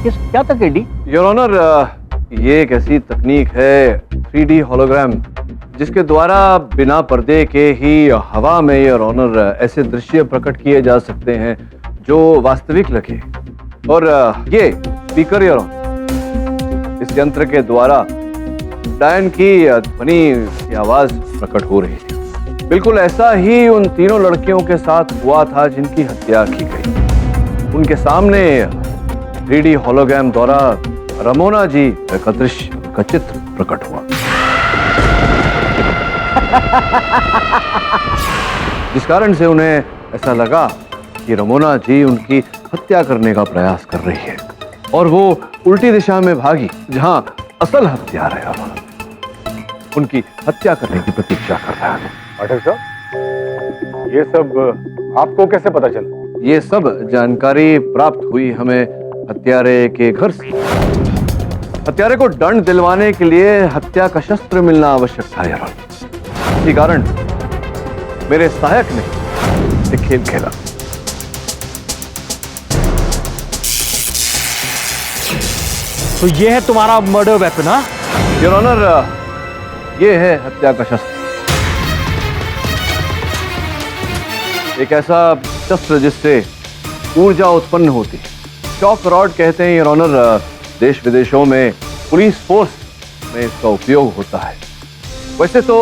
ये क्या था केडी? योर ऑनर, ये एक ऐसी तकनीक है 3D होलोग्राम, जिसके द्वारा बिना पर्दे के ही हवा में योर ऑनर ऐसे दृश्य प्रकट किए जा सकते हैं जो वास्तविक लगे। और ये स्पीकर योर ऑनर, इस यंत्र के द्वारा डायन की ध्वनि की आवाज प्रकट हो रही थी। बिल्कुल ऐसा ही उन तीनों लड़कियों के साथ हुआ था जिनकी हत्या की गई। उनके सामने 3D होलोग्राम द्वारा रमोना जी का दृश्य, का चित्र प्रकट हुआ, जिस कारण से उन्हें ऐसा लगा कि रमोना जी उनकी हत्या करने का प्रयास कर रही है और वो उल्टी दिशा में भागी जहां असल हत्यारा है उनकी हत्या करने की प्रतीक्षा कर रहा है। पाठक साहब, ये सब आपको कैसे पता चला? ये सब जानकारी प्राप्त हुई हमें हत्यारे के घर से। हत्यारे को दंड दिलवाने के लिए हत्या का शस्त्र मिलना आवश्यक था यार। इसी कारण मेरे सहायक ने एक खेल खेला। तो ये है तुम्हारा मर्डर वेपन? हाँ योर ऑनर, ये है हत्या का शस्त्र। एक ऐसा शस्त्र जिससे ऊर्जा उत्पन्न होती है। शॉक रॉड कहते हैं योर ऑनर। देश विदेशों में पुलिस फोर्स में इसका उपयोग होता है। वैसे तो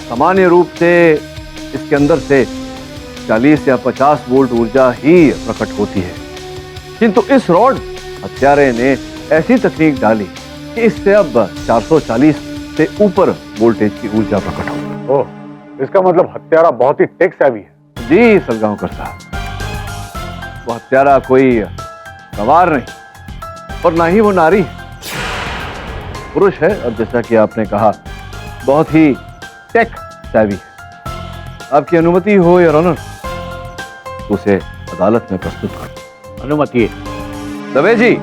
सामान्य रूप से इसके अंदर से 40 या 50 वोल्ट ऊर्जा ही प्रकट होती है, किंतु इस रॉड हत्यारे ने ऐसी तकनीक डाली कि इससे अब 440 से ऊपर वोल्टेज की ऊर्जा प्रकट हो। ओह, इसका मतलब हत्यारा बहुत ही टेक सेवी है। जी सलगांवकर साहब, वो हत्यारा कोई गवार नहीं और ना ही वो नारी है, पुरुष है। और जैसा कि आपने कहा, बहुत ही टेक सेवी है। आपकी अनुमति हो योर ऑनर, उसे अदालत में प्रस्तुत कर। अनुमति है। दवे जी,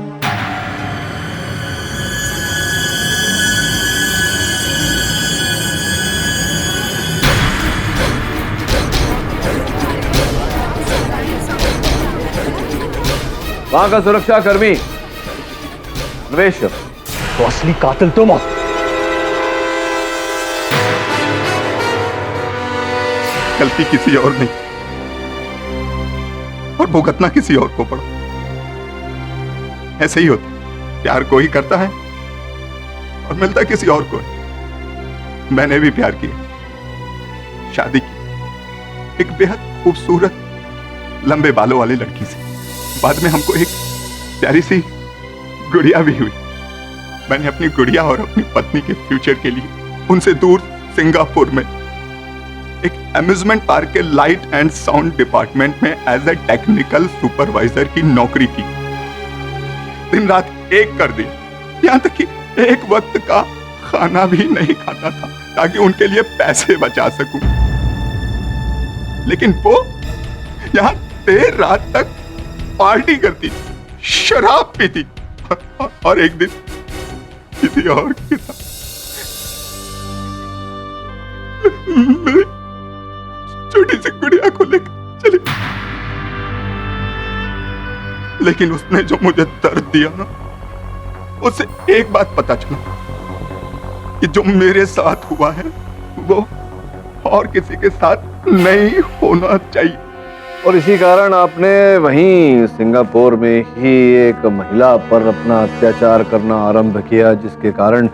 वहां का सुरक्षा कर्मी प्रवेश। तो असली कातिल तुम हो। गलती किसी और नहीं और भुगतना किसी और को पड़ा। ऐसे ही होता, प्यार कोई करता है और मिलता किसी और को है। मैंने भी प्यार किया, शादी की एक बेहद खूबसूरत लंबे बालों वाली लड़की से। बाद में हमको एक प्यारी सी गुड़िया भी हुई। मैंने अपनी गुड़िया और अपनी पत्नी के फ्यूचर के लिए उनसे दूर सिंगापुर में एक अम्यूजमेंट पार्क के लाइट एंड साउंड डिपार्टमेंट में एज ए टेक्निकल सुपरवाइजर की नौकरी की। दिन रात एक कर दिया, यहां तक कि एक वक्त का खाना भी नहीं खाता था। ताकि उनके लिए पैसे बचा सकूं। लेकिन वो यहां देर रात तक पार्टी करती, शराब पीती और एक दिन किसी और के साथ मेरी छोटी सी गुड़िया को लेकर चली। लेकिन उसने जो मुझे दर्द दिया ना, उससे एक बात पता चला कि जो मेरे साथ हुआ है वो और किसी के साथ नहीं होना चाहिए। और इसी कारण आपने वहीं सिंगापुर में ही एक महिला पर अपना अत्याचार करना आरंभ किया, जिसके कारण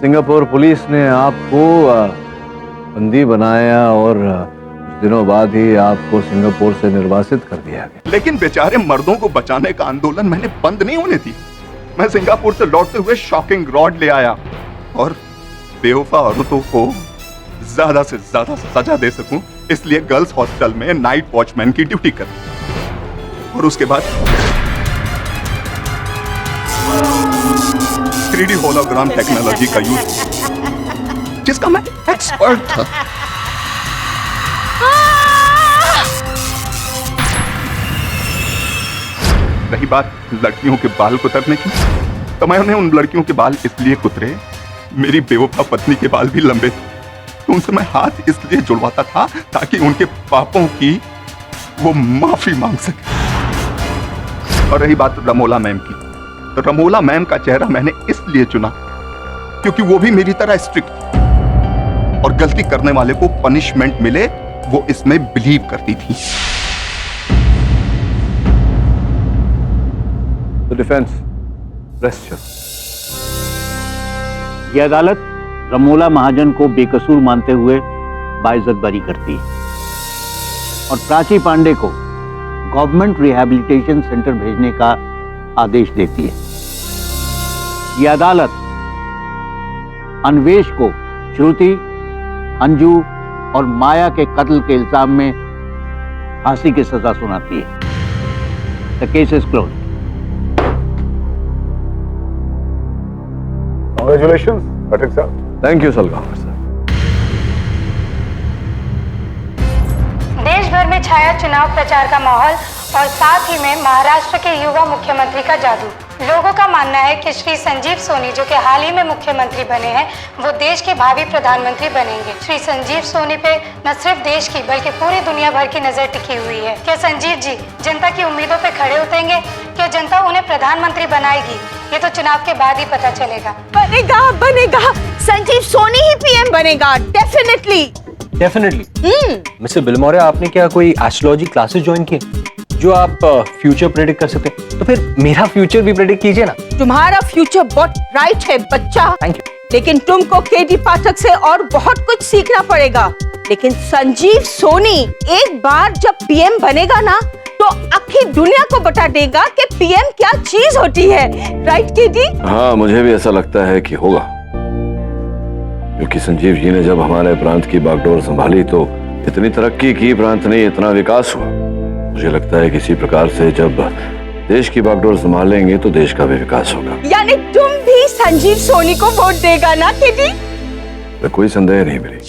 सिंगापुर पुलिस ने आपको बंदी बनाया और कुछ दिनों बाद ही आपको सिंगापुर से निर्वासित कर दिया गया। लेकिन बेचारे मर्दों को बचाने का आंदोलन मैंने बंद नहीं होने दी। मैं सिंगापुर से लौटते हुए शॉकिंग रॉड ले आया और बेवफा औरतों को ज्यादा से ज्यादा सजा दे सकूं, इसलिए गर्ल्स हॉस्टल में नाइट वॉचमैन की ड्यूटी कर। और उसके बाद 3D होलोग्राम टेक्नोलॉजी का यूज, जिसका मैं एक्सपर्ट था। रही बात लड़कियों के बाल कुतरने की, तो मैंने उन लड़कियों के बाल इसलिए कुतरे, मेरी बेवफा पत्नी के बाल भी लंबे थे, तो उनसे मैं हाथ इसलिए जुड़वाता था ताकि उनके पापों की वो माफी मांग सके। और रही बात रमोला मैम की, तो रमोला मैम का चेहरा मैंने इसलिए चुना क्योंकि वो भी मेरी तरह स्ट्रिक्ट थी और गलती करने वाले को पनिशमेंट मिले वो इसमें बिलीव करती थी। तो डिफेंस रेस्ट करो। यह अदालत रमोला महाजन को बेकसूर मानते हुए बाइज्जत बरी करती है और प्राची पांडे को गवर्नमेंट रिहैबिलिटेशन सेंटर भेजने का आदेश देती है। यह अदालत अन्वेष को श्रुति, अंजू और माया के कत्ल के इल्जाम में फांसी की सजा सुनाती है। The case is closed. Congratulations Pathak साहब। थैंक यू सलगांवर साहब। देश भर में छाया चुनाव प्रचार का माहौल और साथ ही में महाराष्ट्र के युवा मुख्यमंत्री का जादू। लोगों का मानना है कि श्री संजीव सोनी जो कि हाल ही में मुख्यमंत्री बने हैं, वो देश के भावी प्रधानमंत्री बनेंगे। श्री संजीव सोनी पे न सिर्फ देश की बल्कि पूरी दुनिया भर की नजर टिकी हुई है। क्या संजीव जी जनता की उम्मीदों पे खड़े उतरेंगे? क्या जनता उन्हें प्रधानमंत्री बनाएगी? ये तो चुनाव के बाद ही पता चलेगा। बनेगा बनेगा, संजीव सोनी ही पीएम बनेगा, डेफिनेटली। मिस्टर बिलमोरे, आपने क्या कोई एस्ट्रोलॉजी क्लासेस ज्वाइन की जो आप फ्यूचर प्रेडिक्ट कर सकते हैं? तो फिर मेरा फ्यूचर भी प्रेडिक्ट कीजिए ना। तुम्हारा फ्यूचर बहुत ब्राइट है बच्चा। Thank you. लेकिन तुमको केडी पाठक से और बहुत कुछ सीखना पड़ेगा। लेकिन संजीव सोनी एक बार जब पीएम बनेगा ना, तो आखिर दुनिया को बता देगा कि पीएम क्या चीज होती है। Right KD? हाँ, मुझे भी ऐसा लगता है कि होगा, क्योंकि संजीव जी ने जब हमारे प्रांत की बागडोर संभाली तो इतनी तरक्की की प्रांत ने, इतना विकास हुआ। मुझे लगता है कि इसी प्रकार से जब देश की बागडोर संभालेंगे तो देश का भी विकास होगा। यानी तुम भी संजीव सोनी को वोट देगा ना केडी? कोई संदेह नहीं मेरी।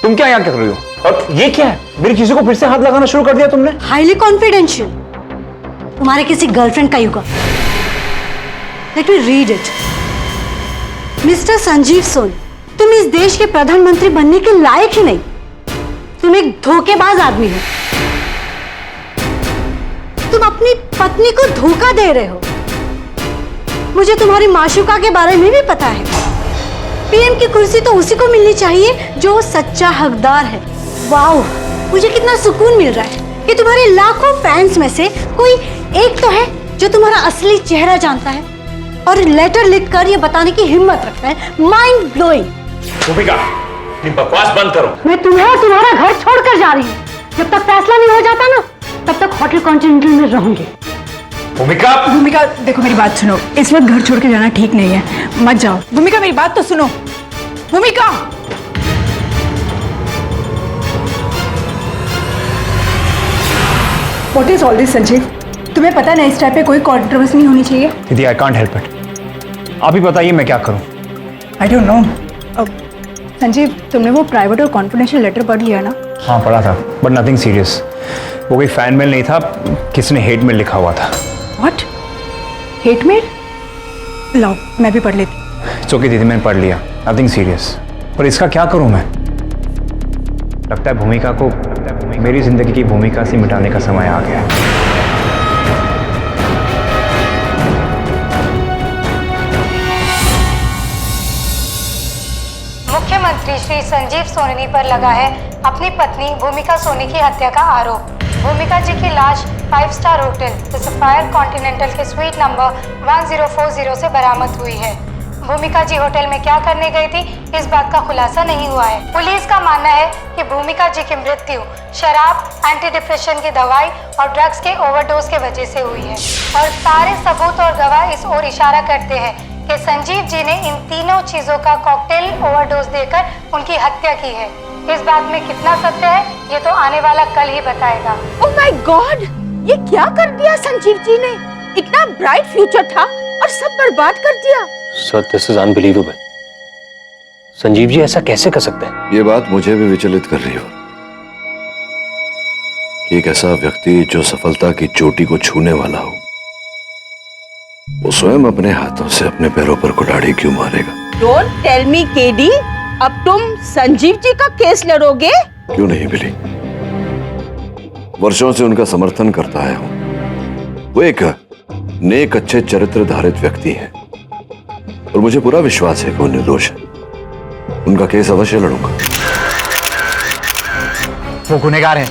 तुम क्या यहाँ कर रही हो? और ये क्या है? मेरी चीजों को फिर से हाथ लगाना शुरू कर दिया तुमने। हाईली कॉन्फिडेंशियल, तुम्हारे किसी गर्लफ्रेंड का युगा। Let me read it. Mister Sanjeev Soni, तुम इस देश के प्रधानमंत्री बनने के लायक ही नहीं। तुम एक धोखेबाज आदमी हो। तुम अपनी पत्नी को धोखा दे रहे हो। मुझे तुम्हारी माशूका के बारे में भी पता है। पीएम की कुर्सी तो उसी को मिलनी चाहिए जो सच्चा हकदार है। वाओ, मुझे कितना सुकून मिल रहा है कि तुम्हारे लाखों फैंस में से कोई एक तो है जो तुम्हारा असली चेहरा जानता है और लेटर लिखकर ये बताने की हिम्मत रखता है। Mind blowing. भूमिका, बकवास बंद करो। मैं तुम्हें और तुम्हारा घर छोड़कर जा रही हूँ। जब तक फैसला नहीं हो जाता ना, तब तक होटल कॉन्टिनेंटल में रहूंगी। भूमिका भूमिका देखो मेरी बात सुनो, इस वक्त घर छोड़ के जाना ठीक नहीं है, मत जाओ। भूमिका मेरी बात तो सुनो, भूमिका। What is all this, Sanjeev? तुम्हें पता ना इस टाइप पे कोई कॉन्ट्रोवर्सी नहीं होनी चाहिए। दीदी आई कांट हेल्प इट, आप ही बताइए मैं क्या करूं। I don't know. संजीव, तुमने वो प्राइवेट और कॉन्फिडेंशियल लेटर पढ़ लिया ना? हाँ पढ़ा था, बट नथिंग सीरियस। वो कोई फैन मेल नहीं था, किसी ने हेट मेल लिखा हुआ था। व्हाट? Hate mail? लाओ मैं भी पढ़ लेती। इट्स ओके दीदी, मैंने पढ़ लिया, नथिंग सीरियस। पर इसका क्या करूं मैं? लगता है भूमिका को मेरी जिंदगी की भूमिका से मिटाने का समय आ गया है। मुख्यमंत्री श्री संजीव सोनी पर लगा है अपनी पत्नी भूमिका सोनी की हत्या का आरोप। भूमिका जी की लाश 5 star hotel the sapphire continental के स्वीट नंबर 1040 से बरामद हुई है। भूमिका जी होटल में क्या करने गई थी, इस बात का खुलासा नहीं हुआ है। पुलिस का मानना है कि भूमिका जी की मृत्यु शराब, एंटी डिप्रेशन की दवाई और ड्रग्स के ओवरडोज के वजह से हुई है और सारे सबूत और गवाह इस ओर इशारा करते हैं कि संजीव जी ने इन तीनों चीजों का कॉकटेल ओवरडोज देकर उनकी हत्या की है। इस बात में कितना सत्य है ये तो आने वाला कल ही बताएगा। ओह माय गॉड, ये क्या कर दिया संजीव जी ने? इतना ब्राइट फ्यूचर था और सब बर्बाद कर दिया। Sir this is unbelievable. Sanjeev ji ऐसा कैसे कर सकते हैं? ये बात मुझे भी विचलित कर रही हो कि एक ऐसा व्यक्ति जो सफलता की चोटी को छूने वाला हो, वो स्वयं अपने हाथों से अपने पैरों पर कुल्हाड़ी क्यों मारेगा? डोंट टेल मी केडी, अब तुम संजीव जी का केस लड़ोगे? क्यों नहीं बिली, वर्षों से उनका समर्थन करता आया हूं। वो एक नेक अच्छे चरित्र धारित व्यक्ति है और मुझे पूरा विश्वास है कि वो निर्दोष है। उनका केस अवश्य लड़ूंगा। वो गुनहगार है,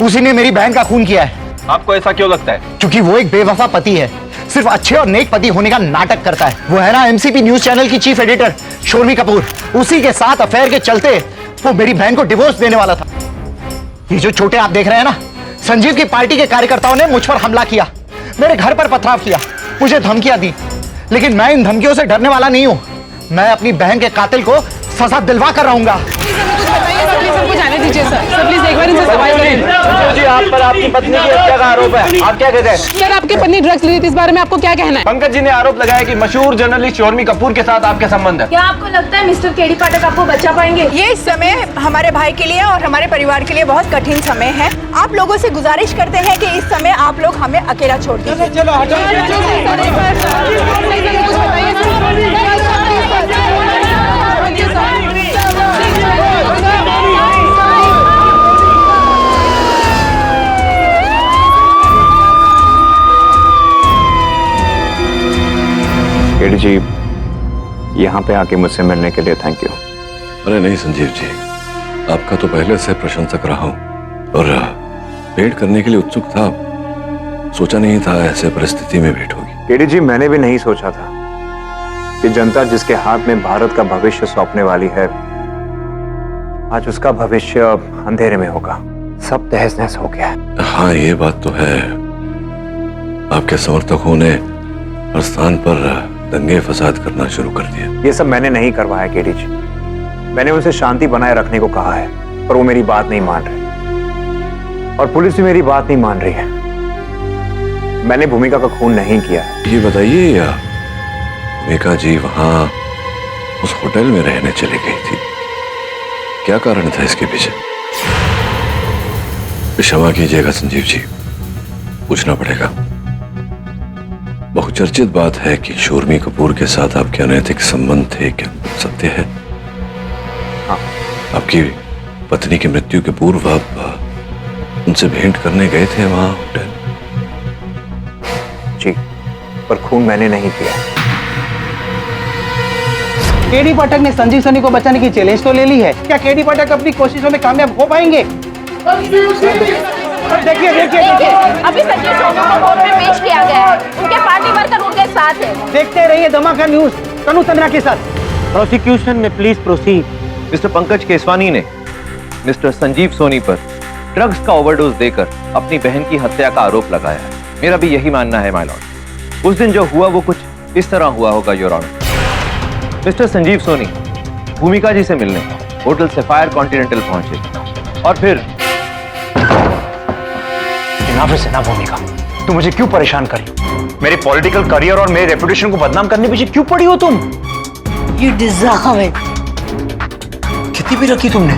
उसी ने मेरी बहन का खून किया है। आपको ऐसा क्यों लगता है? क्योंकि वो एक बेवफा पति है, सिर्फ अच्छे और नेक पति होने का नाटक करता है। वो है ना एमसीपी न्यूज चैनल की चीफ एडिटर शोर्मी कपूर, उसी के साथ अफेयर के चलते वो मेरी बहन को डिवोर्स देने वाला था। ये जो छोटे आप देख रहे हैं ना, संजीव की पार्टी के कार्यकर्ताओं ने मुझ पर हमला किया, मेरे घर पर पथराव किया, मुझे धमकियां दी, लेकिन मैं इन धमकियों से डरने वाला नहीं हूं। मैं अपनी बहन के कातिल को सजा दिलवा कर रहूंगा। सबको जाने दीजिए सर, प्लीज एक बार इनसे सवाल करें। जी आप पर आपकी पत्नी की हत्या का आरोप है, आप क्या कहते हैं? सर आपकी पत्नी ड्रग्स ली थी, इस बारे में आपको क्या कहना है? पंकज जी ने आरोप लगाया कि मशहूर जर्नलिस्ट शोर्मी कपूर के साथ आपके संबंध है। क्या आपको लगता है मिस्टर केडी पाठक आपको बचा पाएंगे? ये इस समय हमारे भाई के लिए और हमारे परिवार के लिए बहुत कठिन समय है। आप लोगों से गुजारिश करते हैं कि इस समय आप लोग हमें अकेला छोड़ दीजिए। केडी जी, यहाँ पे आके मुझसे मिलने के लिए थैंक यू। अरे नहीं संजीव जी, आपका तो पहले से प्रशंसक रहा हूं और भेंट करने के लिए उत्सुक था। सोचा नहीं था ऐसे परिस्थिति में भेंट होगी। केडी जी, मैंने भी नहीं सोचा था कि जनता जिसके हाथ में भारत का भविष्य सौंपने वाली है, आज उसका भविष्य अंधेरे में होगा। सब तहस नहस हो गया। हाँ ये बात तो है, आपके समर्थकों ने हर स्थान पर दंगे फसाद करना शुरू कर दिया। ये सब मैंने नहीं करवाया केडी जी, मैंने उनसे शांति बनाए रखने को कहा है, पर वो मेरी बात नहीं मान रहे और पुलिस भी मेरी बात नहीं मान रही है। मैंने भूमिका का खून नहीं किया है। ये बताइए या भूमिका जी वहां उस होटल में रहने चली गई थी, क्या कारण था इसके पीछे? क्षमा कीजिएगा संजीव जी, पूछना पड़ेगा। बहुचर्चित बात है कि शोर्मी कपूर के साथ आपके अनैतिक संबंध थे, क्या सत्य है? हाँ। आपकी पत्नी की मृत्यु के पूर्व आप उनसे भेंट करने गए थे वहां होटल? जी, पर खून मैंने नहीं किया। केडी पाठक ने संजीव सोनी को बचाने की चैलेंज तो ले ली है, क्या केडी पाठक अपनी कोशिशों में कामयाब हो पाएंगे? देखिए अभी संजीव सोनी को कोर्ट में पेश किया गया है, उनके पार्टी वर्कर उनके साथ है। देखते रहिए धमाका न्यूज तनु चंद्रा के साथ। प्रोसिक्यूशन में please proceed. Mister Pankaj Keswani ने मिस्टर संजीव सोनी पर ड्रग्स का ओवरडोज देकर अपनी बहन की हत्या का आरोप लगाया है। मेरा भी यही मानना है माय लॉर्ड। उस दिन जो हुआ वो कुछ इस तरह हुआ होगा your honour. Mister Sanjeev Soni Bhumika ji से मिलने होटल सफायर कॉन्टिनेंटल पहुंचे और फिर से ना भूमिका, तुम मुझे क्यों परेशान करी? मेरे पॉलिटिकल करियर और मेरे रेपुटेशन को बदनाम करने पीछे क्यों पड़ी हो तुम? You deserve it. कितनी भी रखी तुमने?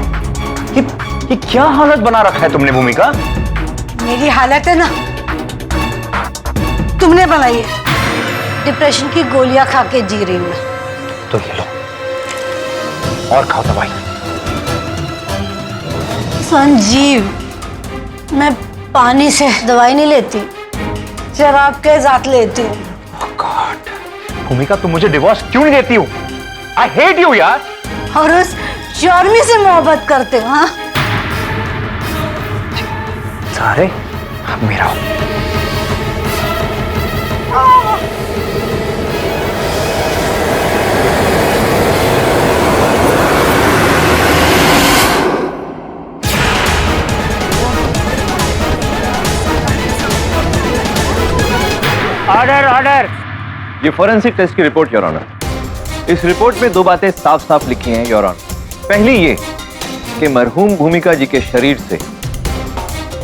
ये क्या हालत बना रखा है तुमने भूमिका? मेरी हालत है ना, तुमने बनाई है। डिप्रेशन की गोलियां खा के जी रही हूं मैं। तो ये लो और खाओ दवाई। संजीव, मैं पानी से दवाई नहीं लेती, शराब के साथ लेती हूँ। भूमिका तुम मुझे डिवोर्स क्यों नहीं देती हो? आई हेट यू यार। और उस चौर्मी से मोहब्बत करते हो? हाँ, सारे अब मेरा हो। Order order. ये फोरेंसिक टेस्ट की रिपोर्ट योर ऑनर। इस रिपोर्ट में दो बातें साफ साफ लिखी हैं योर ऑनर। पहली ये कि मरहूम भूमिका जी के शरीर से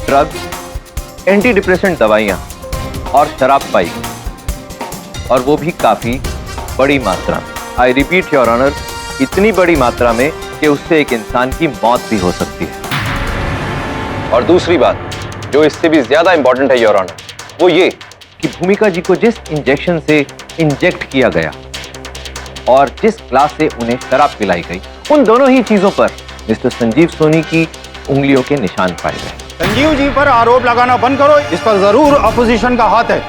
ड्रग्स, एंटी डिप्रेसेंट दवाइयां और शराब पाई, और वो भी काफी बड़ी मात्रा में। आई रिपीट योर ऑनर, इतनी बड़ी मात्रा में कि उससे एक इंसान की मौत भी हो सकती है। और दूसरी बात जो इससे भी ज्यादा इंपॉर्टेंट है योर ऑनर, वो ये कि भूमिका जी को जिस इंजेक्शन से इंजेक्ट किया गया और जिस ग्लास से उन्हें शराब पिलाई गई, उन दोनों ही चीजों पर मिस्टर संजीव सोनी की उंगलियों के निशान पाए गए। संजीव जी पर आरोप लगाना बंद करो, इस पर जरूर अपोजिशन का हाथ है।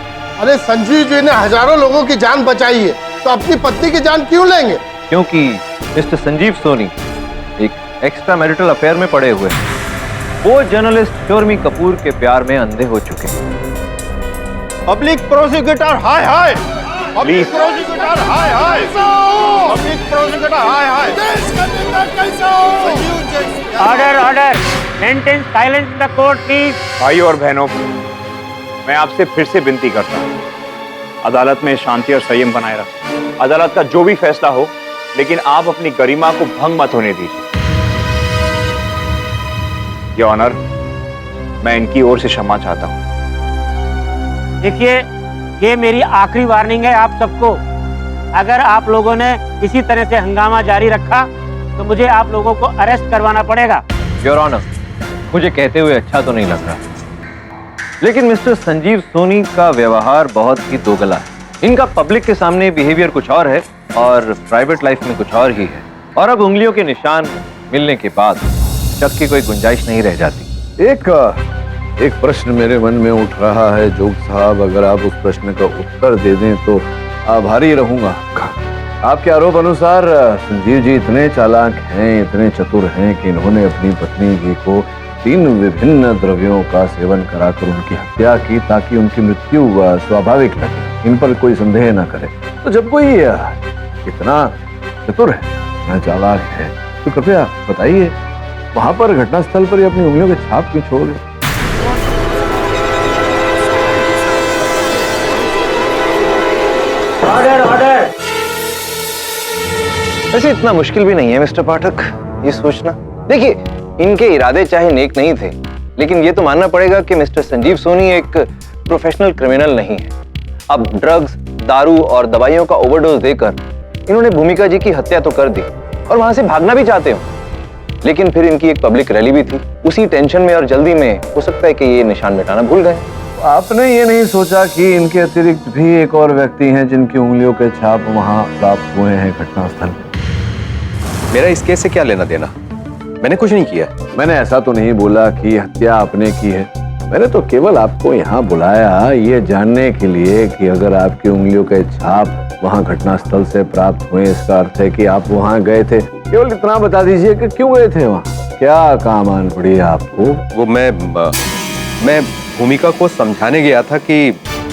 अरे संजीव जी ने हजारों लोगों की जान बचाई है, तो अपनी पत्नी की जान क्यों लेंगे? क्योंकि मिस्टर संजीव सोनी एक एक्स्ट्रा मैरिटल अफेयर में पड़े हुए हैं। वो जर्नलिस्ट शर्मी कपूर के प्यार में अंधे हो चुके हैं। पब्लिक प्रोसिक्यूटर हाय हाय, पब्लिक प्रोसिक्यूटर हाय हाय, पब्लिक प्रोसिक्यूटर हाय हाय। देश का नेता कैसा हो? Order order, maintain silence in the court please. भाइयों और बहनों, मैं आपसे फिर से विनती करता हूँ, अदालत में शांति और संयम बनाए रखें। अदालत का जो भी फैसला हो, लेकिन आप अपनी गरिमा को भंग मत होने दीजिए। योर ऑनर, मैं इनकी ओर से क्षमा चाहता हूँ। देखिए, ये मेरी आखिरी वार्निंग है आप सबको। अगर आप लोगों ने इसी तरह से हंगामा जारी रखा तो मुझे आप लोगों को अरेस्ट करवाना पड़ेगा। योर ऑनर, मुझे कहते हुए अच्छा तो नहीं लग रहा, लेकिन मिस्टर संजीव सोनी का व्यवहार बहुत ही दोगला है। इनका पब्लिक के सामने बिहेवियर कुछ और है और प्राइवेट लाइफ में कुछ और ही है। और अब उंगलियों के निशान मिलने के बाद शक की कोई गुंजाइश नहीं रह जाती। एक प्रश्न मेरे मन में उठ रहा है जोग साहब, अगर आप उस प्रश्न का उत्तर दे दें तो आभारी रहूंगा। आपके आरोप अनुसार संजीव जी इतने चालाक हैं, इतने चतुर हैं कि इन्होंने अपनी पत्नी जी को 3 विभिन्न द्रव्यों का सेवन कराकर उनकी हत्या की ताकि उनकी मृत्यु स्वाभाविक लगे, इन पर कोई संदेह न करे। तो जब कोई इतना चतुर है, इतना चालाक है, तो कृपया बताइए वहां पर घटनास्थल पर अपनी उंगलियों के छाप क्यों छोड़ गए? Order order. वैसे इतना मुश्किल भी नहीं है मिस्टर पाठक ये सोचना। देखिए, इनके इरादे चाहे नेक नहीं थे, लेकिन ये तो मानना पड़ेगा कि मिस्टर संजीव सोनी एक प्रोफेशनल क्रिमिनल नहीं है। अब ड्रग्स, दारू और दवाइयों का ओवरडोज देकर इन्होंने भूमिका जी की हत्या तो कर दी और वहां से भागना भी चाहते हो, लेकिन फिर इनकी एक पब्लिक रैली भी थी। उसी टेंशन में और जल्दी में हो सकता है कि ये निशान मिटाना भूल गए। आपने ये नहीं सोचा कि इनके अतिरिक्त भी एक और व्यक्ति हैं जिनकी उंगलियों के छाप वहां प्राप्त हुए हैं घटनास्थल पर? मेरा इस केस से क्या लेना देना? मैंने कुछ नहीं किया। मैंने ऐसा तो नहीं बोला कि हत्या आपने की है। मैंने तो केवल आपको यहाँ बुलाया ये जानने के लिए कि अगर आपकी उंगलियों के छाप वहाँ घटनास्थल से प्राप्त हुए, इसका अर्थ है कि आप वहाँ गए थे। केवल इतना बता दीजिए कि क्यों गए थे वहाँ, क्या काम आन पड़ी आपको? वो मैं भूमिका को समझाने गया था कि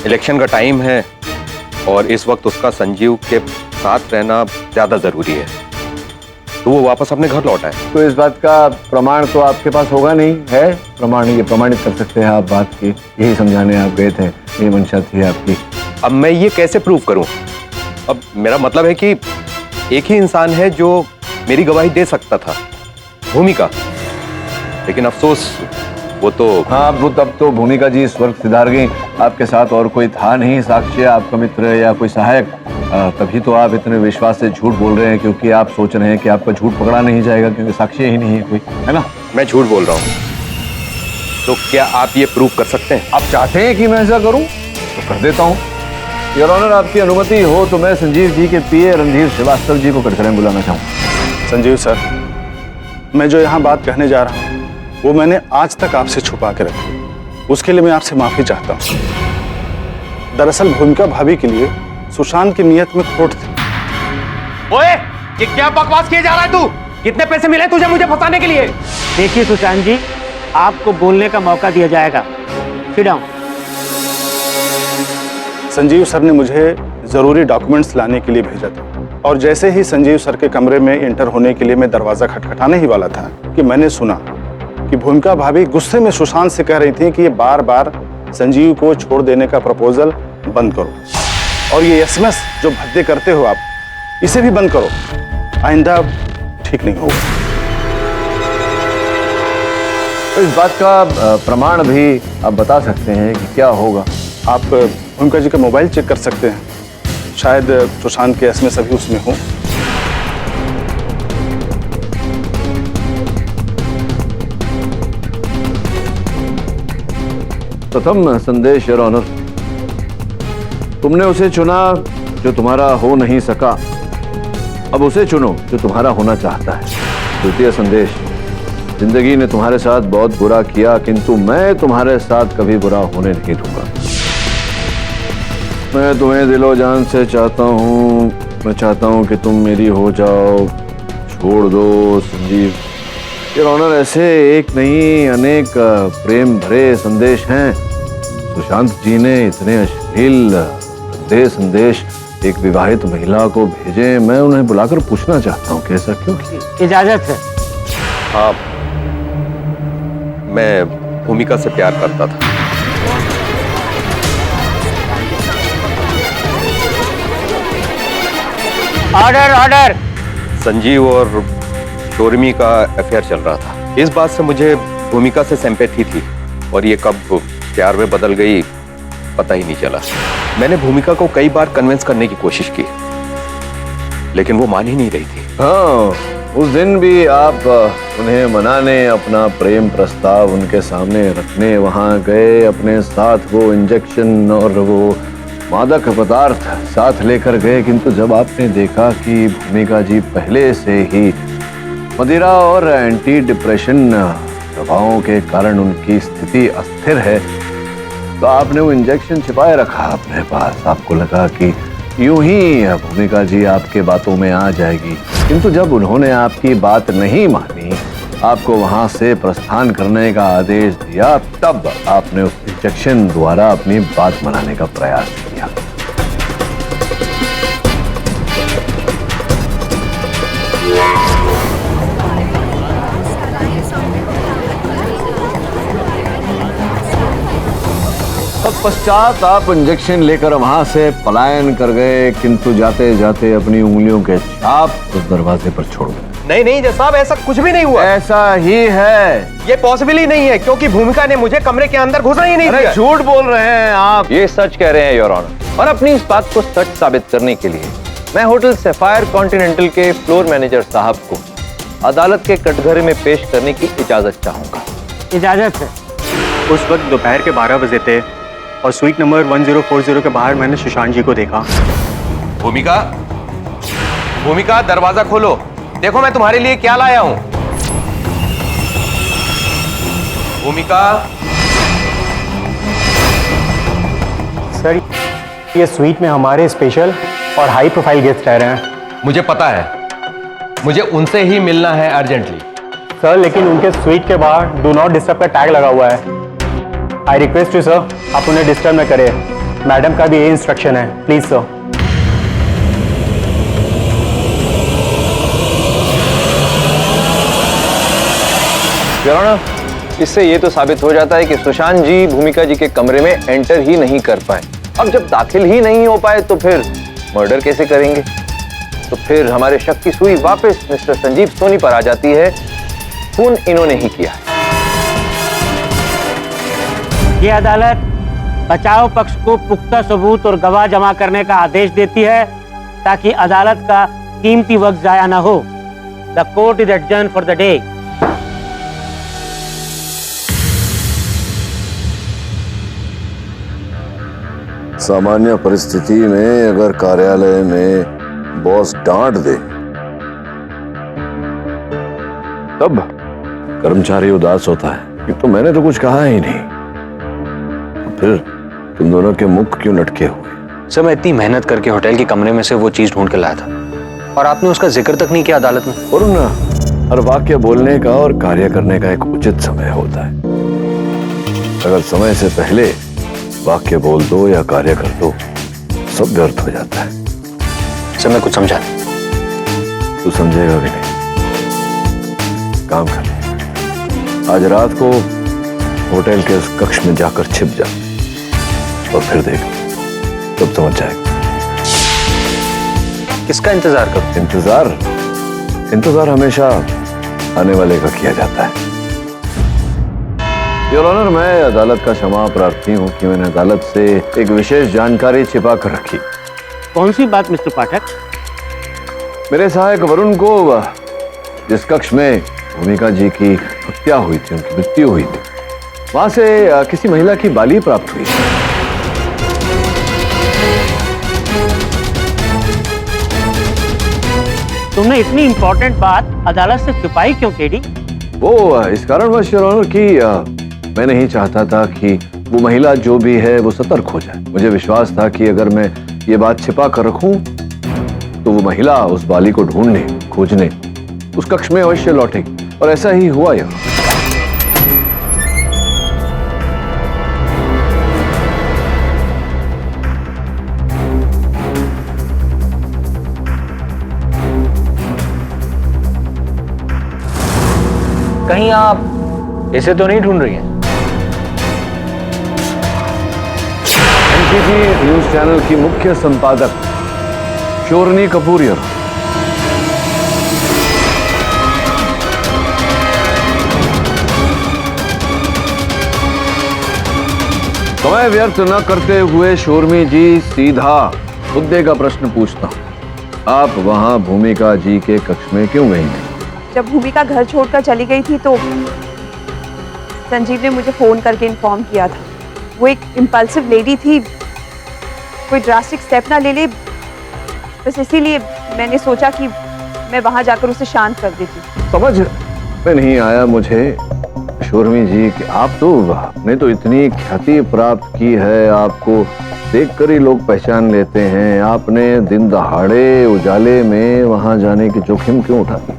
इलेक्शन का टाइम है और इस वक्त उसका संजीव के साथ रहना ज्यादा जरूरी है, तो वो वापस अपने घर लौटा है। तो इस बात का प्रमाण तो आपके पास होगा नहीं है? प्रमाण ये प्रमाणित कर सकते हैं आप बात की, यही समझाने आप गए थे। ये मंशा थी आपकी। अब मैं ये कैसे प्रूव करूं? अब मेरा मतलब है कि एक ही इंसान है जो मेरी गवाही दे सकता था, भूमिका। लेकिन अफसोस वो तो हाँ, वो तब तो भूमिका जी स्वर्ग सिधार गई, आपके साथ और कोई था नहीं साक्ष्य, आपका मित्र या कोई सहायक। तभी तो आप इतने विश्वास से झूठ बोल रहे हैं, क्योंकि आप सोच रहे हैं कि आपका झूठ पकड़ा नहीं जाएगा, क्योंकि साक्ष्य ही नहीं है कोई, है ना? मैं झूठ बोल रहा हूँ, तो क्या आप ये प्रूव कर सकते हैं? आप चाहते हैं कि मैं ऐसा करूं तो कर देता हूं। योर ऑनर, आपकी अनुमति हो तो मैं संजीव जी के पीए रणधीर श्रीवास्तव जी को कटघरे में बुलाना चाहूँ। संजीव सर, मैं जो यहाँ बात कहने जा रहा हूँ वो मैंने आज तक आपसे छुपा के रखी, उसके लिए मैं आपसे माफी चाहता हूँ। दरअसल भूमिका भाभी के लिए सुशांत की नीयत में खोट थी। ओए, ये क्या बकवास किए जा रहा है तू? कितने पैसे मिले तुझे मुझे फंसाने के लिए? देखिए सुशांत जी, आपको बोलने का मौका दिया जाएगा। Sit down. संजीव सर ने मुझे जरूरी डॉक्यूमेंट्स लाने के लिए भेजा था, और जैसे ही संजीव सर के कमरे में एंटर होने के लिए मैं दरवाजा खटखटाने ही वाला था कि मैंने सुना कि भूमिका भाभी गुस्से में सुशांत से कह रही थी कि ये बार बार संजीव को छोड़ देने का प्रपोजल बंद करो, और ये एसएमएस जो भद्दे करते हो आप, इसे भी बंद करो, आइंदा ठीक नहीं होगा। तो इस बात का प्रमाण भी आप बता सकते हैं कि क्या होगा? आप भूमिका जी का मोबाइल चेक कर सकते हैं, शायद सुशांत के एसएमएस अभी उसमें हो। प्रथम संदेश योर ऑनर, तुमने उसे चुना जो तुम्हारा हो नहीं सका, अब उसे चुनो जो तुम्हारा होना चाहता है। द्वितीय संदेश, जिंदगी ने तुम्हारे साथ बहुत बुरा किया, किंतु मैं तुम्हारे साथ कभी बुरा होने नहीं दूंगा। मैं तुम्हें दिलो जान से चाहता हूँ, मैं चाहता हूँ कि तुम मेरी हो जाओ, छोड़ दो संजीव। योर ऑनर, ऐसे एक नहीं अनेक प्रेम भरे संदेश हैं। सुशांत जी ने इतने अश्लील संदेश एक विवाहित महिला को भेजे, मैं उन्हें बुलाकर पूछना चाहता हूँ कि ऐसा क्यों किया? इजाजत है? हाँ, मैं भूमिका से प्यार करता था। Order order. संजीव और शोरमी का अफेयर चल रहा था, इस बात से मुझे भूमिका से सिंपैथी थी, और ये कब प्यार में बदल गई पता ही नहीं चला। मैंने भूमिका को कई बार कन्विंस करने की कोशिश की, लेकिन वो मान ही नहीं रही थी। हाँ, उस दिन भी आप उन्हें मनाने अपना प्रेम प्रस्ताव उनके सामने रखने वहां गए, अपने साथ वो इंजेक्शन और वो मादक पदार्थ साथ लेकर गए, किंतु जब आपने देखा कि भूमिका जी पहले से ही मदिरा और एंटी डिप्रेशन दवाओं के कारण उनकी स्थिति अस्थिर है, तो आपने वो इंजेक्शन छिपाए रखा अपने पास। आपको लगा कि यूं ही भूमिका जी आपके बातों में आ जाएगी, किंतु जब उन्होंने आपकी बात नहीं मानी, आपको वहां से प्रस्थान करने का आदेश दिया, तब आपने उस इंजेक्शन द्वारा अपनी बात मनाने का प्रयास किया। तत्पश्चात आप इंजेक्शन लेकर वहां से पलायन कर गए, किंतु जाते जाते अपनी उंगलियों के छाप उस दरवाजे पर छोड़ गए। नहीं नहीं जज साहब, ऐसा कुछ भी नहीं हुआ। ऐसा ही है। ये पॉसिबल ही नहीं है, क्योंकि भूमिका ने मुझे कमरे के अंदर घुसना ही नहीं दिया। झूठ बोल रहे हैं आप। ये सच कह रहे हैं योर ऑनर, और अपनी इस बात को सच साबित करने के लिए मैं होटल सफायर कॉन्टिनेंटल के फ्लोर मैनेजर साहब को अदालत के कटघरे में पेश करने की इजाजत चाहूंगा। इजाजत है। उस वक्त दोपहर के 12 बजे थे और स्वीट नंबर 1040 के बाहर मैंने सुशांत जी को देखा। भूमिका, भूमिका दरवाजा खोलो, देखो मैं तुम्हारे लिए क्या लाया हूं। भूमिका। सर, ये स्वीट में हमारे स्पेशल और हाई प्रोफाइल गेस्ट रह रहे हैं। मुझे पता है, मुझे उनसे ही मिलना है अर्जेंटली। सर, लेकिन उनके स्वीट के बाहर डू नॉट डिस्टर्ब का टैग लगा हुआ है। आई रिक्वेस्ट यू सर, आप उन्हें डिस्टर्ब न करें। मैडम का भी यही इंस्ट्रक्शन है, प्लीज सर। योर ऑनर, इससे ये तो साबित हो जाता है कि सुशांत जी भूमिका जी के कमरे में एंटर ही नहीं कर पाए। अब जब दाखिल ही नहीं हो पाए तो फिर मर्डर कैसे करेंगे? तो फिर हमारे शक की सुई वापस मिस्टर संजीव सोनी पर आ जाती है। खून इन्होंने ही किया। ये अदालत बचाव पक्ष को पुख्ता सबूत और गवाह जमा करने का आदेश देती है ताकि अदालत का कीमती वक्त जाया न हो। The court is adjourned for the day. सामान्य परिस्थिति में अगर कार्यालय में बॉस डांट दे तब कर्मचारी उदास होता है कि तो मैंने तो कुछ कहा ही नहीं। फिर तुम दोनों के मुख क्यों लटके हुए? सर, मैं इतनी मेहनत करके होटल के कमरे में से वो चीज ढूंढ के लाया था और आपने उसका जिक्र तक नहीं किया अदालत में। और ना, हर वाक्य बोलने का और कार्य करने का एक उचित समय होता है। अगर समय से पहले वाक्य बोल दो या कार्य कर दो, सब व्यर्थ हो जाता है। सर, मैं कुछ समझा। तू समझेगा भी नहीं। काम कर, आज रात को होटल के उस कक्ष में जाकर छिप जा और फिर देख, तब समझ जाएगा। किसका इंतजार करो? इंतजार हमेशा आने वाले का किया जाता है। योर ऑनर, मैं अदालत का क्षमा प्रार्थी हूँ कि मैंने अदालत से एक विशेष जानकारी छिपा कर रखी। कौन सी बात मिस्टर पाठक? मेरे सहायक वरुण को जिस कक्ष में भूमिका जी की हत्या हुई थी, उनकी मृत्यु हुई थी, वहां से किसी महिला की बाली प्राप्त हुई। तुमने इतनी इंपॉर्टेंट बात अदालत से छुपाई क्यों केडी? वो इस कारणवश योर ऑनर कि मैं नहीं चाहता था कि वो महिला जो भी है वो सतर्क हो जाए। मुझे विश्वास था कि अगर मैं ये बात छिपा कर रखूं तो वो महिला उस बाली को ढूंढने, खोजने उस कक्ष में अवश्य लौटेगी, और ऐसा ही हुआ। यह कहीं आप इसे तो नहीं ढूंढ रही हैं? एनसीसी न्यूज चैनल की मुख्य संपादक शोरनी कपूरियर। समय व्यर्थ न करते हुए शोरमी जी, सीधा मुद्दे का प्रश्न पूछता हूं। आप वहां भूमिका जी के कक्ष में क्यों गई थी? जब भूमिका घर छोड़कर चली गई थी तो संजीव ने मुझे फोन करके इन्फॉर्म किया था। वो एक इम्पल्सिव लेडी थी, कोई ड्रास्टिक स्टेप ना ले ले, बस इसीलिए मैंने सोचा कि मैं वहां जाकर उसे शांत कर देती। समझ में नहीं आया मुझे शोरमी जी कि आपने तो इतनी ख्याति प्राप्त की है, आपको देखकर ही लोग पहचान लेते हैं। आपने दिन दहाड़े उजाले में वहां जाने की जोखिम क्यों उठाई?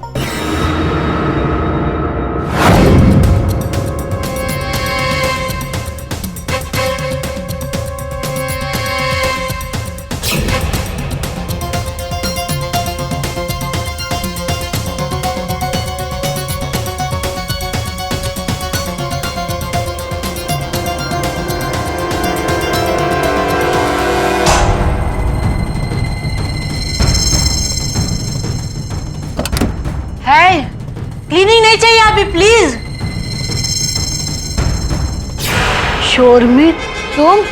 क्लीनिंग नहीं चाहिए अभी प्लीज। शोरमी, तुम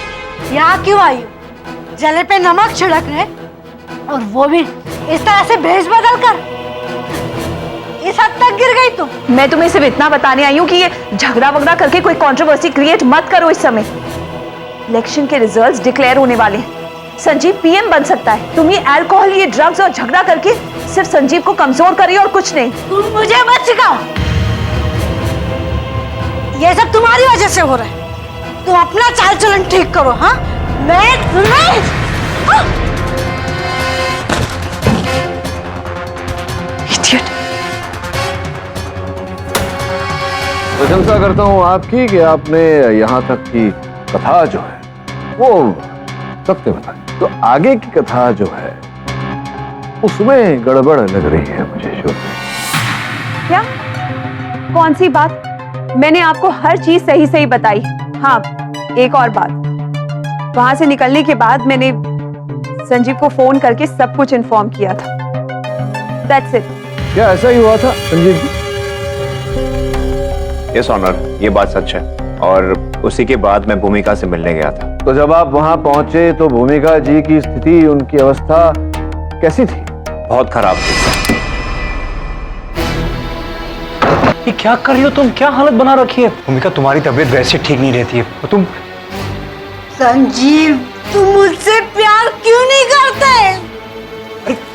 यहाँ क्यों आई हो? जले पे नमक छिड़कने, और वो भी इस तरह से भेष बदल कर। इस हद तक गिर गई तुम। मैं तुम्हें सिर्फ इतना बताने आई हूँ कि ये झगड़ा वगड़ा करके कोई कंट्रोवर्सी क्रिएट मत करो इस समय। इलेक्शन के रिजल्ट्स डिक्लेयर होने वाले हैं। संजीव पीएम बन सकता है। तुम ये अल्कोहल, ये ड्रग्स और झगड़ा करके सिर्फ संजीव को कमजोर करिए और कुछ नहीं। तुम मुझे मत सिखाओ, ये सब तुम्हारी वजह से हो रहा है। तुम अपना चाल चलन ठीक करो। हाँ, मैं तुम्हें इडियट। प्रशंसा करता हूं आपकी कि आपने यहाँ तक की कथा जो है वो सत्य बताई। तो आगे की कथा जो है उसमें गड़बड़ लग रही है मुझे। क्या? कौन सी बात? मैंने आपको हर चीज सही सही बताई। हाँ, एक और बात, वहां से निकलने के बाद मैंने संजीव को फोन करके सब कुछ इन्फॉर्म किया था। That's it। क्या ऐसा ही हुआ था संजीव जी? यस ऑनर, ये बात सच है और उसी के बाद मैं भूमिका से मिलने गया था। तो जब आप वहां पहुंचे तो भूमिका जी की स्थिति, उनकी अवस्था कैसी थी? बहुत खराब थी। ये क्या कर रही हो तुम? क्या हालत बना रखी है? भूमिका, तुम्हारी तबीयत वैसे ठीक नहीं रहती है और तुम। संजीव, तुम मुझसे प्यार क्यों नहीं करते?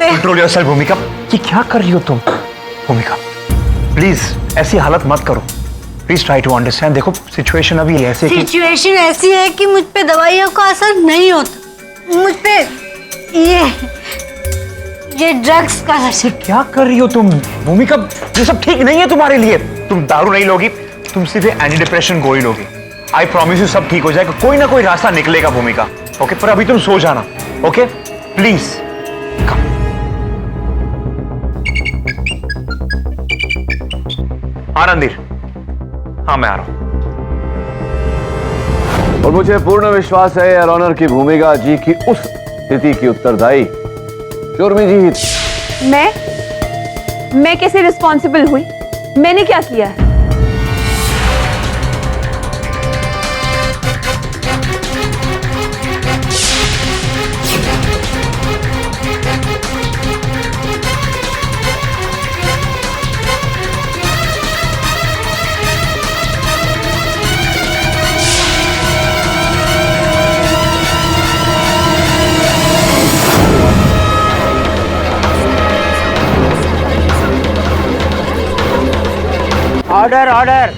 कंट्रोल योरसेल्फ भूमिका। ये क्या कर रही हो तुम? भूमिका प्लीज ऐसी हालत मत करो। Please try to understand. देखो सिचुएशन अभी ऐसे सिचुएशन ऐसी है कि मुझ पे दवाइयों का असर नहीं होता, मुझ पे ये ड्रग्स का असर। क्या कर रही हो तुम भूमिका? ये सब ठीक नहीं है तुम्हारे लिए। तुम दारू नहीं लोगी, तुम सीधे एंटी डिप्रेशन गोली लोगी। आई प्रॉमिस यू सब ठीक हो जाएगा, कोई ना कोई रास्ता निकलेगा भूमिका। ओके, पर अभी तुम सो जाना। Okay please. हाँ रणधीर, हाँ मैं आ रहा हूं। और मुझे पूर्ण विश्वास है योर ऑनर की भूमिका जी की उस स्थिति की उत्तरदायी शर्मी जी। मैं कैसे रिस्पॉन्सिबल हुई? मैंने क्या किया है? Order order,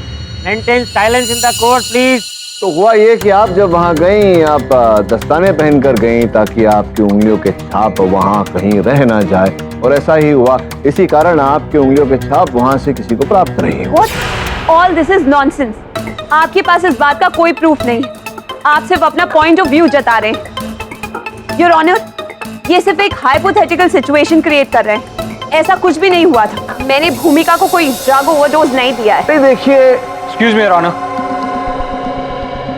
maintain silence in the court please. तो हुआ ये कि आप जब वहां गई, आप दस्ताने पहनकर गई ताकि आपकी उंगलियों के छाप वहां कहीं रह ना जाए, और ऐसा ही हुआ। इसी कारण आपकी उंगलियों के छाप वहां से किसी को प्राप्त नहीं हुए। All this is nonsense. आपके पास इस बात का कोई प्रूफ नहीं। आप सिर्फ अपना पॉइंट ऑफ व्यू जता रहे हैं। योर ऑनर, ये सिर्फ एक हाइपोथेटिकल सिचुएशन क्रिएट कर रहे हैं। ऐसा कुछ भी नहीं हुआ था। मैंने भूमिका को कोई ड्रग ओवरडोज नहीं दिया है। देखिए, एक्सक्यूज मी योर ऑनर,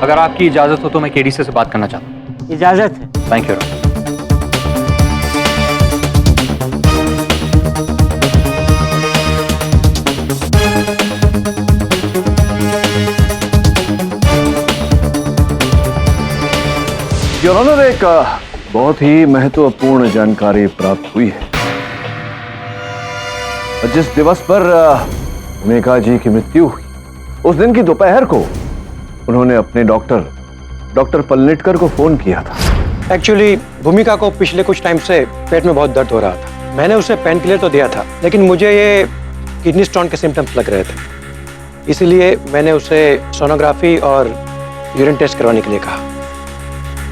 अगर आपकी इजाजत हो तो मैं केडी से बात करना चाहता हूँ। इजाजत है। Thank you. योर ऑनर, एक बहुत ही महत्वपूर्ण जानकारी प्राप्त हुई है। जिस दिवस पर भूमिका जी की मृत्यु हुई, उस दिन की दोपहर को उन्होंने अपने डॉक्टर पलनेटकर को फोन किया था। एक्चुअली भूमिका को पिछले कुछ टाइम से पेट में बहुत दर्द हो रहा था। मैंने उसे पेन किलर तो दिया था, लेकिन मुझे ये किडनी स्टोन के सिम्टम्स लग रहे थे। इसीलिए मैंने उसे सोनोग्राफी और यूरिन टेस्ट करवाने के लिए कहा,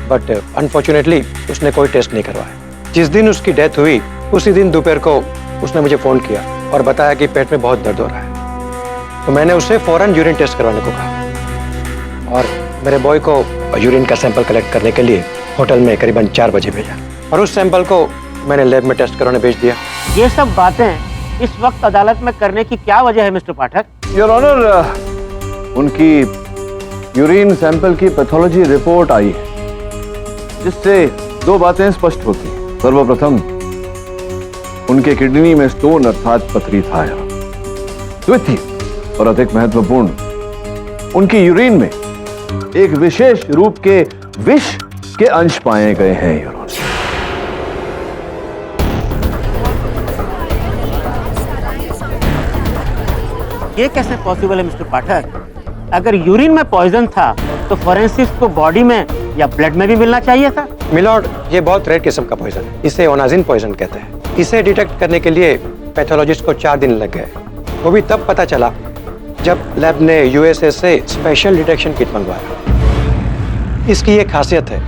बट अनफॉर्चुनेटली उसने कोई टेस्ट नहीं करवाया। जिस दिन उसकी डेथ हुई उसी दिन दोपहर को उसने मुझे फ़ोन किया और बताया कि पेट में बहुत दर्द हो रहा है। तो मैंने उसे फौरन यूरिन टेस्ट करवाने को कहा और मेरे बॉय को यूरिन का सैंपल कलेक्ट करने के लिए होटल में करीबन 4 बजे भेजा और उस सैंपल को मैंने लैब में टेस्ट कराने भेज दिया। ये सब बातें इस वक्त अदालत में करने की क्या वजह है मिस्टर पाठक? योर ऑनर, उनकी यूरिन सैंपल की पैथोलॉजी रिपोर्ट आई है, जिससे 2 बातें स्पष्ट होती हैं। सर्वप्रथम, उनके किडनी में स्टोन अर्थात पथरी था। द्वितीय और अधिक महत्वपूर्ण, उनकी यूरिन में एक विशेष रूप के विष के अंश पाए गए हैं। योर ऑनर, ये कैसे पॉसिबल है मिस्टर पाठक? अगर यूरिन में पॉइजन था तो फोरेंसिक्स को बॉडी में या ब्लड में भी मिलना चाहिए था। मिलॉर्ड, ये बहुत रेयर किस्म का पॉइजन है। इसे ओनाजिन पॉइजन कहते हैं। इसे डिटेक्ट करने के लिए पैथोलॉजिस्ट को 4 दिन लग गए। वो भी तब पता चला जब लैब ने यूएसए से स्पेशल डिटेक्शन किट मंगवाया। इसकी ये खासियत है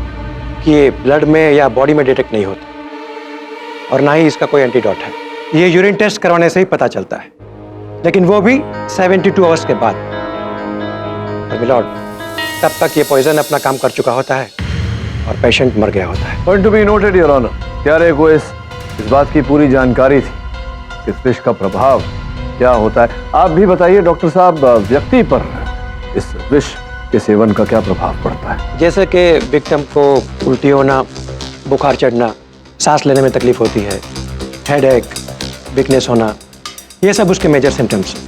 कि ये ब्लड में या बॉडी में डिटेक्ट नहीं होता और ना ही इसका कोई एंटीडोट है। ये यूरिन टेस्ट करवाने से ही पता चलता है, लेकिन वो भी 72 आवर्स के बाद। और मिलॉर्ड, तब तक ये पॉइजन अपना काम कर चुका होता है और पेशेंट मर गया होता है। Point to be noted your honour. प्यारे को इस बात की पूरी जानकारी थी कि इस विष का प्रभाव क्या होता है। आप भी बताइए डॉक्टर साहब, व्यक्ति पर इस विष के सेवन का क्या प्रभाव पड़ता है? जैसे कि विक्टिम को उल्टी होना, बुखार चढ़ना, सांस लेने में तकलीफ होती है, हेडेक, वीकनेस होना, ये सब उसके मेजर सिम्टम्स हैं।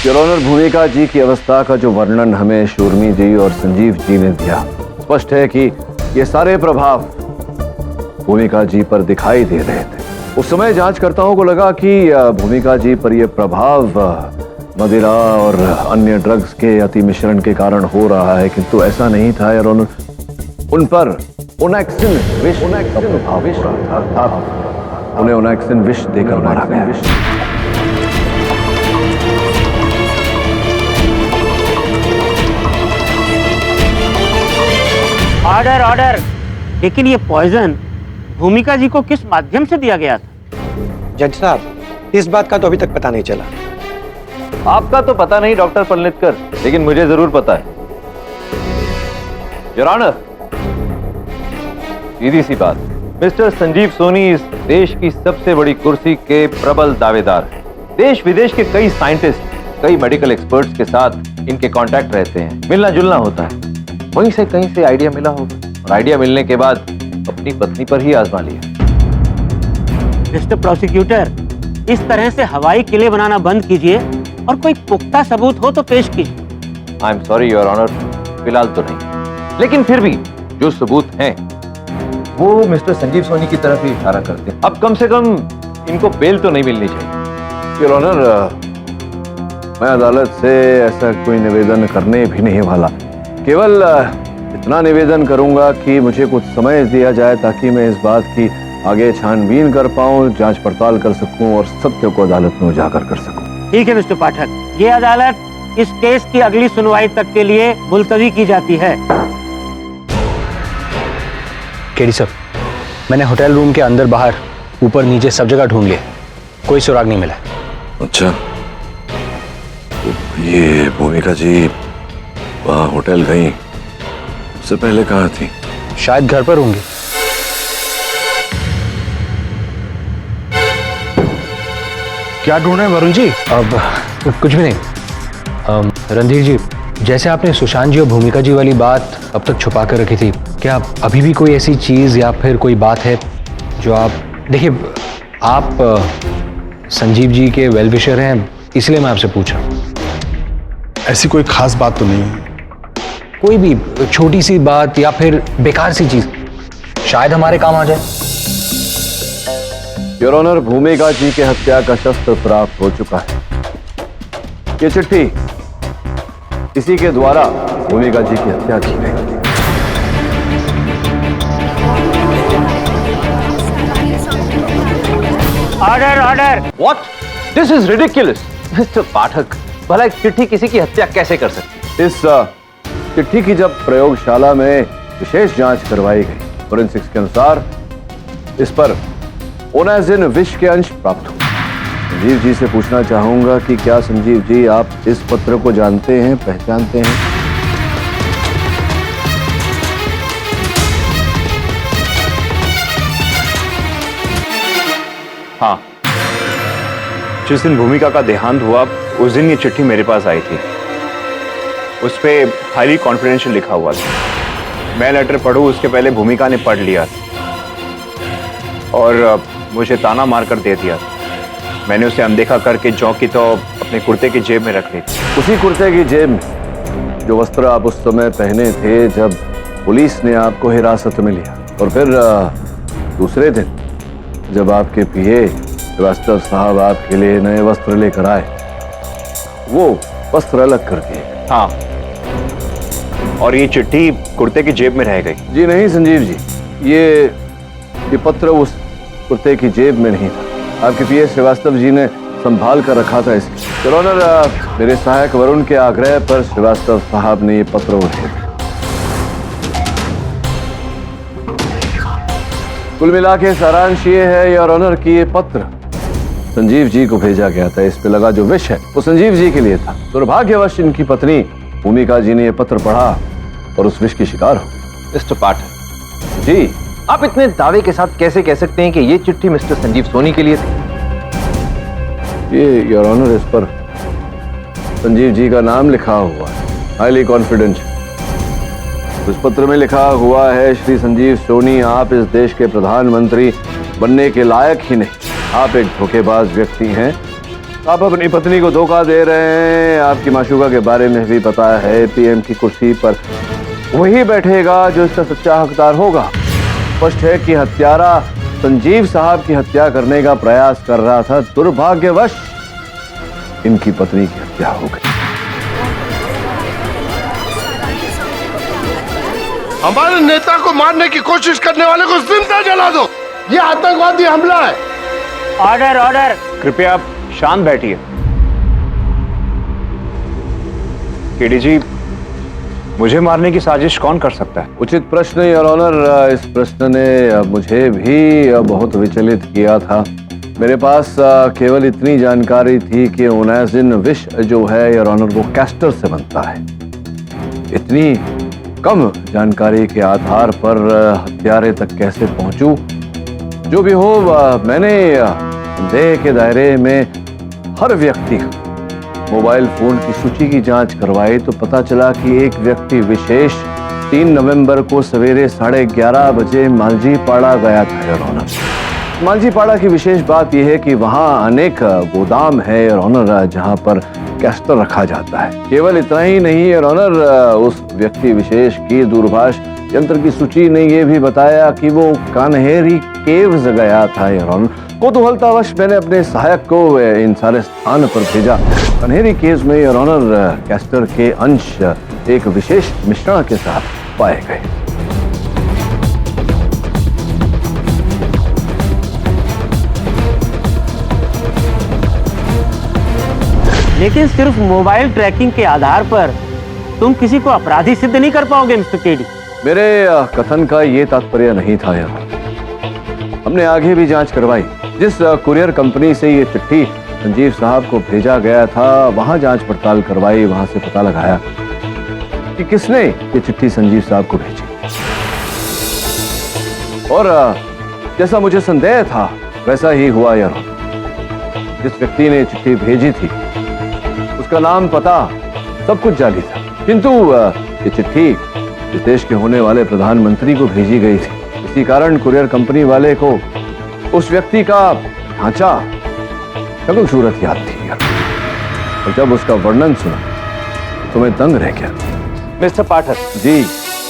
योर ऑनर, भूमिका जी की अवस्था का जो वर्णन हमें शूरमी जी और संजीव जी ने दिया, स्पष्ट है कि ये सारे प्रभाव भूमिका जी पर दिखाई दे रहे थे। उस समय जांचकर्ताओं को लगा कि भूमिका जी पर यह प्रभाव मदिरा और अन्य ड्रग्स के अति मिश्रण के कारण हो रहा है, किंतु ऐसा नहीं था योर ऑनर। उन पर ओनैक्सिन विष का प्रभाव हो रहा था, अर्थात उन्हें ओनैक्सिन विष देकर मारा गया। Order order. लेकिन ये पॉइजन भूमिका जी को किस माध्यम से दिया गया था? जज साहब, इस बात का तो अभी तक पता नहीं चला। आपका तो पता नहीं डॉक्टर पलनेतकर, लेकिन मुझे जरूर पता है। योर ऑनर, सीधी सी बात, मिस्टर संजीव सोनी इस देश की सबसे बड़ी कुर्सी के प्रबल दावेदार हैं। देश विदेश के कई साइंटिस्ट, कई मेडिकल एक्सपर्ट्स के साथ इनके कांटेक्ट रहते हैं, मिलना जुलना होता है। वहीं से कहीं से आइडिया मिला होगा और आइडिया मिलने के बाद अपनी पत्नी पर ही आजमा लिया। मिस्टर प्रोसिक्यूटर, इस तरह से हवाई किले बनाना बंद कीजिए और कोई पुख्ता सबूत हो तो पेश कीजिए। I am sorry your honour, फिलहाल तो नहीं, लेकिन फिर भी जो सबूत हैं वो मिस्टर संजीव सोनी की तरफ ही इशारा करते हैं। अब कम से कम इनको बेल तो नहीं मिलनी चाहिए। योर ऑनर, मैं अदालत से ऐसा कोई निवेदन करने भी नहीं वाला, केवल इतना निवेदन करूंगा कि मुझे कुछ समय दिया जाए ताकि मैं इस बात की आगे छानबीन कर पाऊं, जांच पड़ताल कर सकूं और सत्य को अदालत में उजागर कर सकूं। ठीक है मिस्टर पाठक, ये अदालत इस केस की अगली सुनवाई तक के लिए मुलतवी की जाती है। केडी सर, मैंने होटल रूम के अंदर बाहर ऊपर नीचे सब जगह ढूंढ लिया, कोई सुराग नहीं मिला। अच्छा, तो ये भूमिका जी वहाँ होटल गई, उससे पहले कहाँ थी? शायद घर पर होंगी। क्या ढूंढ रहे हैं वरुण जी? अब कुछ भी नहीं। रणधीर जी, जैसे आपने सुशांत जी और भूमिका जी वाली बात अब तक छुपा कर रखी थी, क्या अभी भी कोई ऐसी चीज या फिर कोई बात है जो आप देखिए, आप संजीव जी के वेल विशर हैं, इसलिए मैं आपसे पूछ रहा हूँ। ऐसी कोई खास बात तो नहीं है। कोई भी छोटी सी बात या फिर बेकार सी चीज शायद हमारे काम आ जाए। योर ऑनर, भूमिका जी के हत्या का शस्त्र प्राप्त हो चुका है। ये चिट्ठी इसी के द्वारा भूमिका जी की हत्या की गई। Order order. What? This is ridiculous. Mister Pathak, भला एक चिट्ठी किसी की हत्या कैसे कर सकती? इस चिट्ठी की जब प्रयोगशाला में विशेष जांच करवाई गई, फोरेंसिक्स के अनुसार इस पर ओनाजिन विष के अंश प्राप्त हुए। संजीव जी से पूछना चाहूंगा कि क्या संजीव जी आप इस पत्र को जानते हैं, पहचानते हैं? हाँ, जिस दिन भूमिका का देहांत हुआ उस दिन ये चिट्ठी मेरे पास आई थी। उस पे हाईली कॉन्फिडेंशियल लिखा हुआ था। मैं लेटर पढ़ूं उसके पहले भूमिका ने पढ़ लिया और मुझे ताना मारकर दे दिया। मैंने उसे अनदेखा करके चौकी तो अपने कुर्ते की जेब में रख ली। उसी कुर्ते की जेब में जो वस्त्र आप उस समय पहने थे जब पुलिस ने आपको हिरासत में लिया, और फिर दूसरे दिन जब आपके पीए श्रीवास्तव साहब आपके लिए नए वस्त्र लेकर आए, वो वस्त्र अलग कर दिए। हाँ, और ये चिट्ठी कुर्ते की जेब में रह गई। जी नहीं संजीव जी, ये पत्र उस कुर्ते की जेब में नहीं था। आपके पीए श्रीवास्तव जी ने संभाल कर रखा था इसकी। ऑनर, मेरे सहायक वरुण के आग्रह पर श्रीवास्तव साहब ने ये पत्र उठे। कुल मिला के सारांश ये है योर ऑनर कि ये पत्र संजीव जी को भेजा गया था। इस पे लगा जो विष है वो संजीव जी के लिए था। दुर्भाग्यवश इनकी पत्नी भूमिका जी ने ये पत्र पढ़ा और उस विष की शिकार हो। मिस्टर पाठक जी, आप इतने दावे के साथ कैसे कह सकते हैं कि ये चिट्ठी मिस्टर संजीव सोनी के लिए थी? ये योर ऑनर, इस पर संजीव जी का नाम लिखा हुआ है। Highly confidential. उस पत्र में लिखा हुआ है, श्री संजीव सोनी, आप इस देश के प्रधानमंत्री बनने के लायक ही नहीं। आप एक धोखेबाज व्यक्ति हैं। आप अपनी पत्नी को धोखा दे रहे हैं। आपकी माशूका के बारे में भी पता है, पीएम की कुर्सी पर वही बैठेगा जो इसका सच्चा हकदार होगा। स्पष्ट है कि हत्यारा संजीव साहब की हत्या करने का प्रयास कर रहा था। दुर्भाग्यवश इनकी पत्नी की हत्या हो गई। हमारे नेता को मारने की कोशिश करने वाले को जिंदा जला दो। ये आतंकवादी हमला है। Order order. कृपया आप शांत बैठिए। केडी जी, मुझे मारने की साजिश कौन कर सकता है? उचित प्रश्न योर ऑनर। इस प्रश्न ने मुझे भी बहुत विचलित किया था। मेरे पास केवल इतनी जानकारी थी कि ओनाजिन विष जो है योर ऑनर वो कैस्टर से बनता है। इतनी कम जानकारी के आधार पर हत्यारे तक कैसे पहुंचूं? जो भी हो, मैंने संदेह के दायरे में हर व्यक्ति का मोबाइल फोन की सूची की जांच करवाई तो पता चला कि एक व्यक्ति विशेष 3 नवंबर को सवेरे 11:30 बजे मांझीपाड़ा गया था योर ऑनर। मांझीपाड़ा की विशेष बात यह है कि वहां अनेक गोदाम है योर ऑनर जहां पर कैस्टर रखा जाता है। केवल इतना ही नहीं योर ऑनर, उस व्यक्ति विशेष की दूरभाष यंत्र की सूची ने यह भी बताया कि वो कान्हेरी केव्स गया था योर ऑनर। कौतूहलतावश मैंने अपने सहायक को इन सारे स्थान पर भेजा। कान्हेरी केव्स में योर ऑनर कैस्टर के अंश एक विशेष मिश्रण के साथ पाए गए। लेकिन सिर्फ मोबाइल ट्रैकिंग के आधार पर तुम किसी को अपराधी सिद्ध नहीं कर पाओगे मिस्टर केडी। मेरे कथन का ये तात्पर्य नहीं था यार। हमने आगे भी जांच करवाई। जिस कुरियर कंपनी से ये चिट्ठी संजीव साहब को भेजा गया था वहां जांच पड़ताल करवाई। वहां से पता लगाया कि किसने ये चिट्ठी संजीव साहब को भेजी। और जैसा मुझे संदेह था वैसा ही हुआ यार। जिस व्यक्ति ने चिट्ठी भेजी थी उसका नाम, पता, सब कुछ जाली था, किंतु ये चिट्ठी इस देश के होने वाले प्रधानमंत्री को भेजी गई थी। इसी कारण कुरियर कंपनी वाले को उस व्यक्ति का ढांचा, शक्ल सूरत याद थी यार। और जब उसका वर्णन सुना तो मैं दंग रह गया। मिस्टर पाठक जी,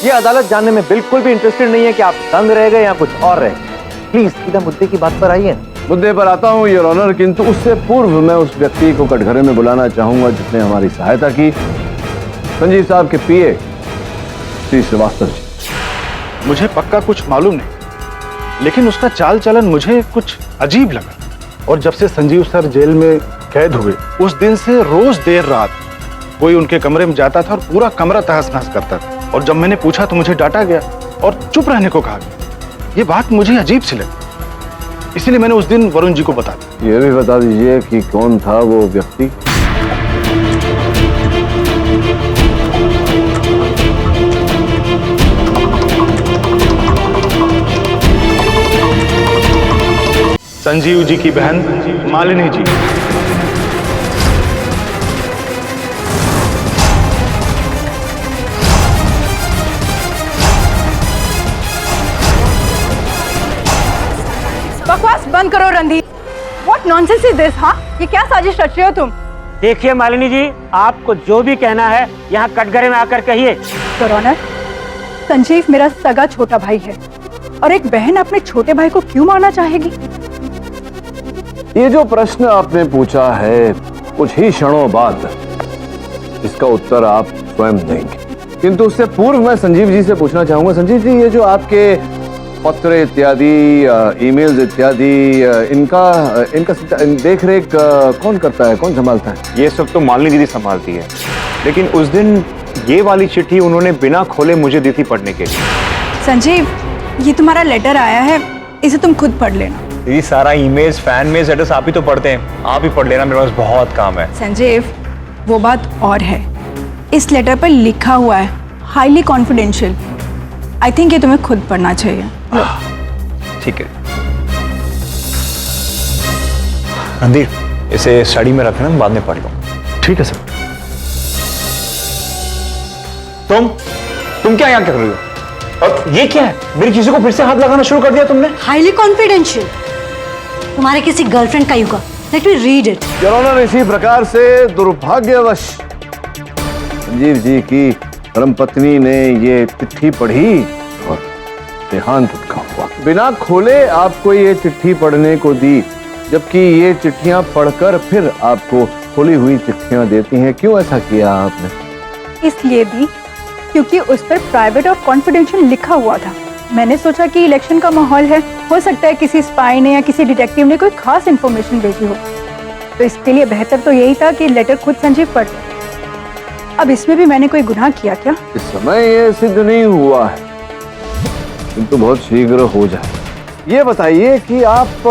ये अदालत जानने में बिल्कुल भी इंटरेस्टेड नहीं है कि आप दंग रह गए या कुछ और रह गए। प्लीज सीधा मुद्दे की बात पर आइए। मुद्दे पर आता हूं योर ऑनर, किंतु उससे पूर्व मैं उस व्यक्ति को कटघरे में बुलाना चाहूंगा जिसने हमारी सहायता की। संजीव साहब के पीए श्री श्रीवास्तव जी। मुझे पक्का कुछ मालूम नहीं, लेकिन उसका चाल चलन मुझे कुछ अजीब लगा। और जब से संजीव सर जेल में कैद हुए उस दिन से रोज देर रात कोई उनके कमरे में जाता था और पूरा कमरा तहस नहस करता था। और जब मैंने पूछा तो मुझे डांटा गया और चुप रहने को कहा गया। ये बात मुझे अजीब सी लगी, इसलिए मैंने उस दिन वरुण जी को बता दिया। ये भी बता दीजिए कि कौन था वो व्यक्ति। संजीव जी की बहन मालिनी जी। बकवास बंद करो Randhir. What nonsense is this, हाँ? ये क्या साजिश रच रहे हो तुम? देखिए मालिनी जी, आपको जो भी कहना है यहाँ कटघरे में आकर कहिए। योर ऑनर, संजीव मेरा सगा छोटा भाई है और एक बहन अपने छोटे भाई को क्यों मारना चाहेगी? ये जो प्रश्न आपने पूछा है कुछ ही क्षणों बाद इसका उत्तर आप स्वयं देंगे, किंतु उससे पूर्व मैं संजीव जी से पूछना चाहूंगा। संजीव जी, ये जो आपके पत्र इत्यादि, ईमेल्स इत्यादि, इनका देख रेख कौन करता है, कौन संभालता है? ये सब तो मालिनी दीदी संभालती है, लेकिन उस दिन ये वाली चिट्ठी उन्होंने बिना खोले मुझे दी थी पढ़ने के लिए। संजीव, ये तुम्हारा लेटर आया है, इसे तुम खुद पढ़ लेना। ये सारा ईमेल्स, फैन मेल्स, लेटर्स आप ही तो पढ़ते हैं, आप ही पढ़ लेना, मेरे पास बहुत काम है। संजीव, वो बात और है, इस लेटर पर लिखा हुआ है हाईली कॉन्फिडेंशियल। आई थिंक ये तुम्हें खुद पढ़ना चाहिए। ठीक है रणधीर, इसे स्टडी में रखना, बाद में पढ़ लो। ठीक है सर। तुम क्या यहाँ कर रही हो? और ये क्या है? मेरी किसी को फिर से हाथ लगाना शुरू कर दिया तुमने? हाईली कॉन्फिडेंशियल, तुम्हारे किसी गर्लफ्रेंड का युगा। Let me read it. Your honour, इसी प्रकार से दुर्भाग्यवश संजीव जी की धर्मपत्नी ने ये चिट्ठी पढ़ी और देहांत उनका हुआ। बिना खोले आपको ये चिट्ठी पढ़ने को दी, जबकि ये चिट्ठियां पढ़कर फिर आपको खुली हुई चिट्ठियां देती हैं। क्यों ऐसा किया आपने? इसलिए दी क्योंकि उस पर प्राइवेट और कॉन्फिडेंशियल लिखा हुआ था। मैंने सोचा कि इलेक्शन का माहौल है, हो सकता है किसी स्पाई ने या किसी डिटेक्टिव ने कोई खास इन्फॉर्मेशन भेजी हो, तो इसके लिए बेहतर तो यही था कि लेटर खुद संजीव पढ़। अब इसमें भी मैंने कोई गुनाह किया क्या? इस समय ये सिद्ध नहीं हुआ है, किंतु बहुत शीघ्र हो जाए। ये बताइए कि आप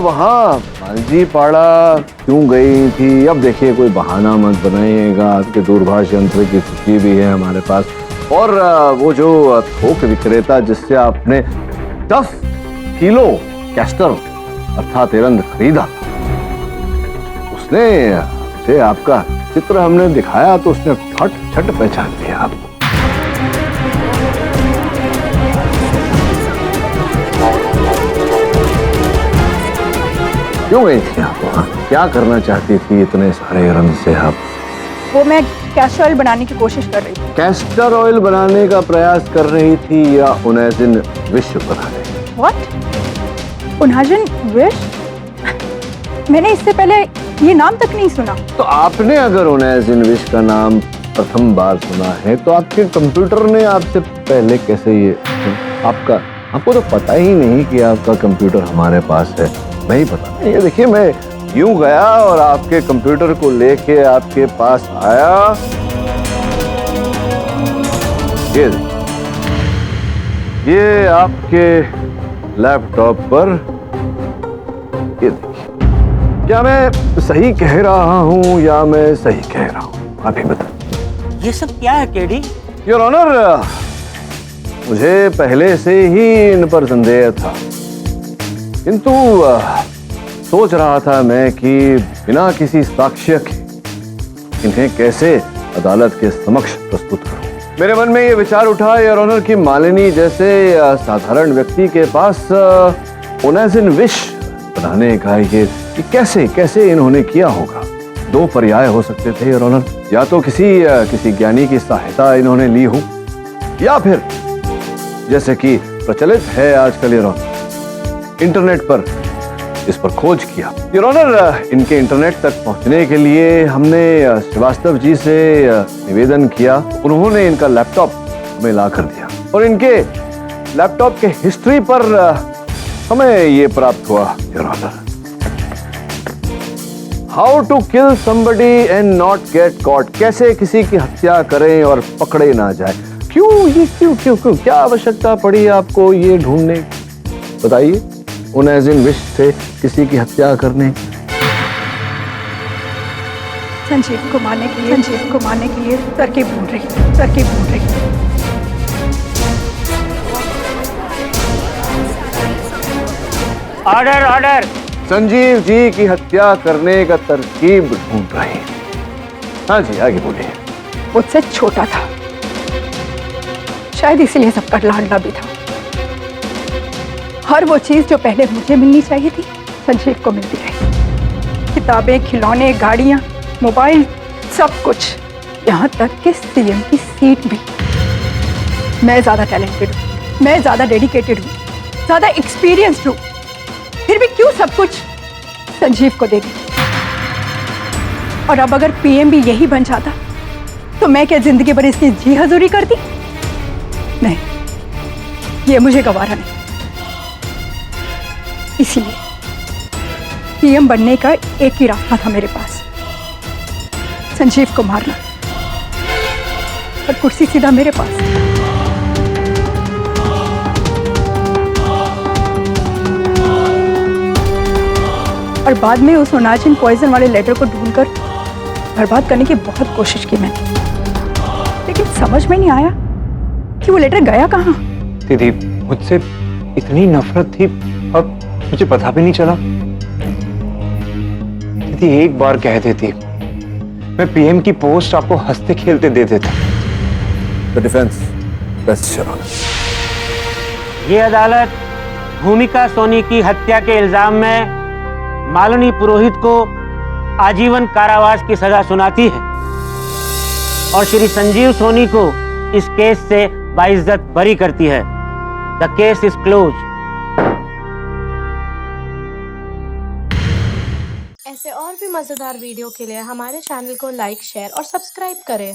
वहाँ मांझी पाड़ा क्यों गई थी? अब देखिए, कोई बहाना मत बनाइएगा, आपके दूरभाष यंत्र की सूची भी है हमारे पास। और वो जो थोक विक्रेता जिससे आपने 10 किलो कैस्टर अर्थात एरंड खरीदा, उसने आपका चित्र हमने दिखाया तो उसने फट छट पहचान लिया आपको। क्यों गई थी आप वहाँ? क्या करना चाहती थी इतने सारे रंग से आप? वो मैं कैस्टर ऑयल बनाने की कोशिश कर रही थी। कैस्टर ऑयल बनाने का प्रयास कर रही थी या उनैजिन विष बनाने? व्हाट? उनैजिन विष? मैंने इससे पहले ये नाम तक नहीं सुना। तो आपने अगर उनैजिन विष का नाम प्रथम बार सुना है तो आपके कंप्यूटर ने आपसे पहले कैसे ये आपको तो पता ही नहीं कि आपका कंप्यूटर हमारे पास है। नहीं पता। ये देखिए, मैं यूं गया और आपके कंप्यूटर को लेके आपके पास आया। ये आपके लैपटॉप पर, ये देखिए। क्या मैं सही कह रहा हूं या मैं सही कह रहा हूं? आप ही बताइए। ये सब क्या है केडी? योर ऑनर, मुझे पहले से ही इन पर संदेह था, किंतु सोच रहा था मैं कि बिना किसी साक्ष्य के इन्हें कैसे अदालत के समक्ष प्रस्तुत करूं। मेरे मन में ये विचार उठा योर ऑनर कि मालिनी जैसे साधारण व्यक्ति के पास उनैजिन विष बनाने का ये कैसे इन्होंने किया होगा। दो पर्याय हो सकते थे योर ऑनर, या तो किसी ज्ञानी की सहायता इन्होंने ली हो, या फिर जैसे कि प्रचलित है आजकल योर ऑनर, इंटरनेट पर इस पर खोज किया। योर ऑनर, इनके इंटरनेट तक पहुंचने के लिए हमने श्रीवास्तव जी से निवेदन किया। उन्होंने इनका लैपटॉप हमें ला कर दिया और इनके लैपटॉप के हिस्ट्री पर हमें ये प्राप्त हुआ your honour, how to kill somebody and not get caught. कैसे किसी की हत्या करें और पकड़े ना जाए। क्यों क्या आवश्यकता पड़ी आपको ये ढूंढने? बताइए। उनैजिन विष से किसी की हत्या करने? संजीव को मारने के लिए तरकीब ढूंढ रही। ऑर्डर। संजीव जी की हत्या करने का तरकीब ढूंढ रही। हाँ जी, आगे बोलिए। मुझसे छोटा था, शायद इसीलिए सबका लाडला भी था। हर वो चीज जो पहले मुझे मिलनी चाहिए थी संजीव को मिलती रही। किताबें, खिलौने, गाड़ियां, मोबाइल, सब कुछ, यहाँ तक कि सीएम की सीट भी। मैं ज्यादा टैलेंटेड हूँ, मैं ज्यादा डेडिकेटेड हूँ, ज्यादा एक्सपीरियंस्ड हूँ, फिर भी क्यों सब कुछ संजीव को दे दी? और अब अगर पीएम भी यही बन जाता तो मैं क्या जिंदगी भर इसकी जी हजूरी करती? नहीं, ये मुझे गवारा नहीं। इसीलिए पीएम बनने का एक ही रास्ता था मेरे पास, संजीव को मारना, और कुर्सी सीधा मेरे पास। और बाद में उस उनैजिन पॉइजन वाले लेटर को ढूंढकर बर्बाद करने की बहुत कोशिश की मैंने, लेकिन समझ में नहीं आया कि वो लेटर गया कहाँ। दीदी, मुझसे इतनी नफरत थी और मुझे पता भी नहीं चला। दीदी, एक बार कह देती, मैं पीएम की पोस्ट आपको हंसते खेलते दे देता। The defence rests your honour. ये अदालत भूमिका सोनी की हत्या के इल्जाम में मालिनी पुरोहित को आजीवन कारावास की सजा सुनाती है और श्री संजीव सोनी को इस केस से बाइज्जत बरी करती है। The case is close. ऐसे और भी मजेदार वीडियो के लिए हमारे चैनल को लाइक, शेयर और सब्सक्राइब करें।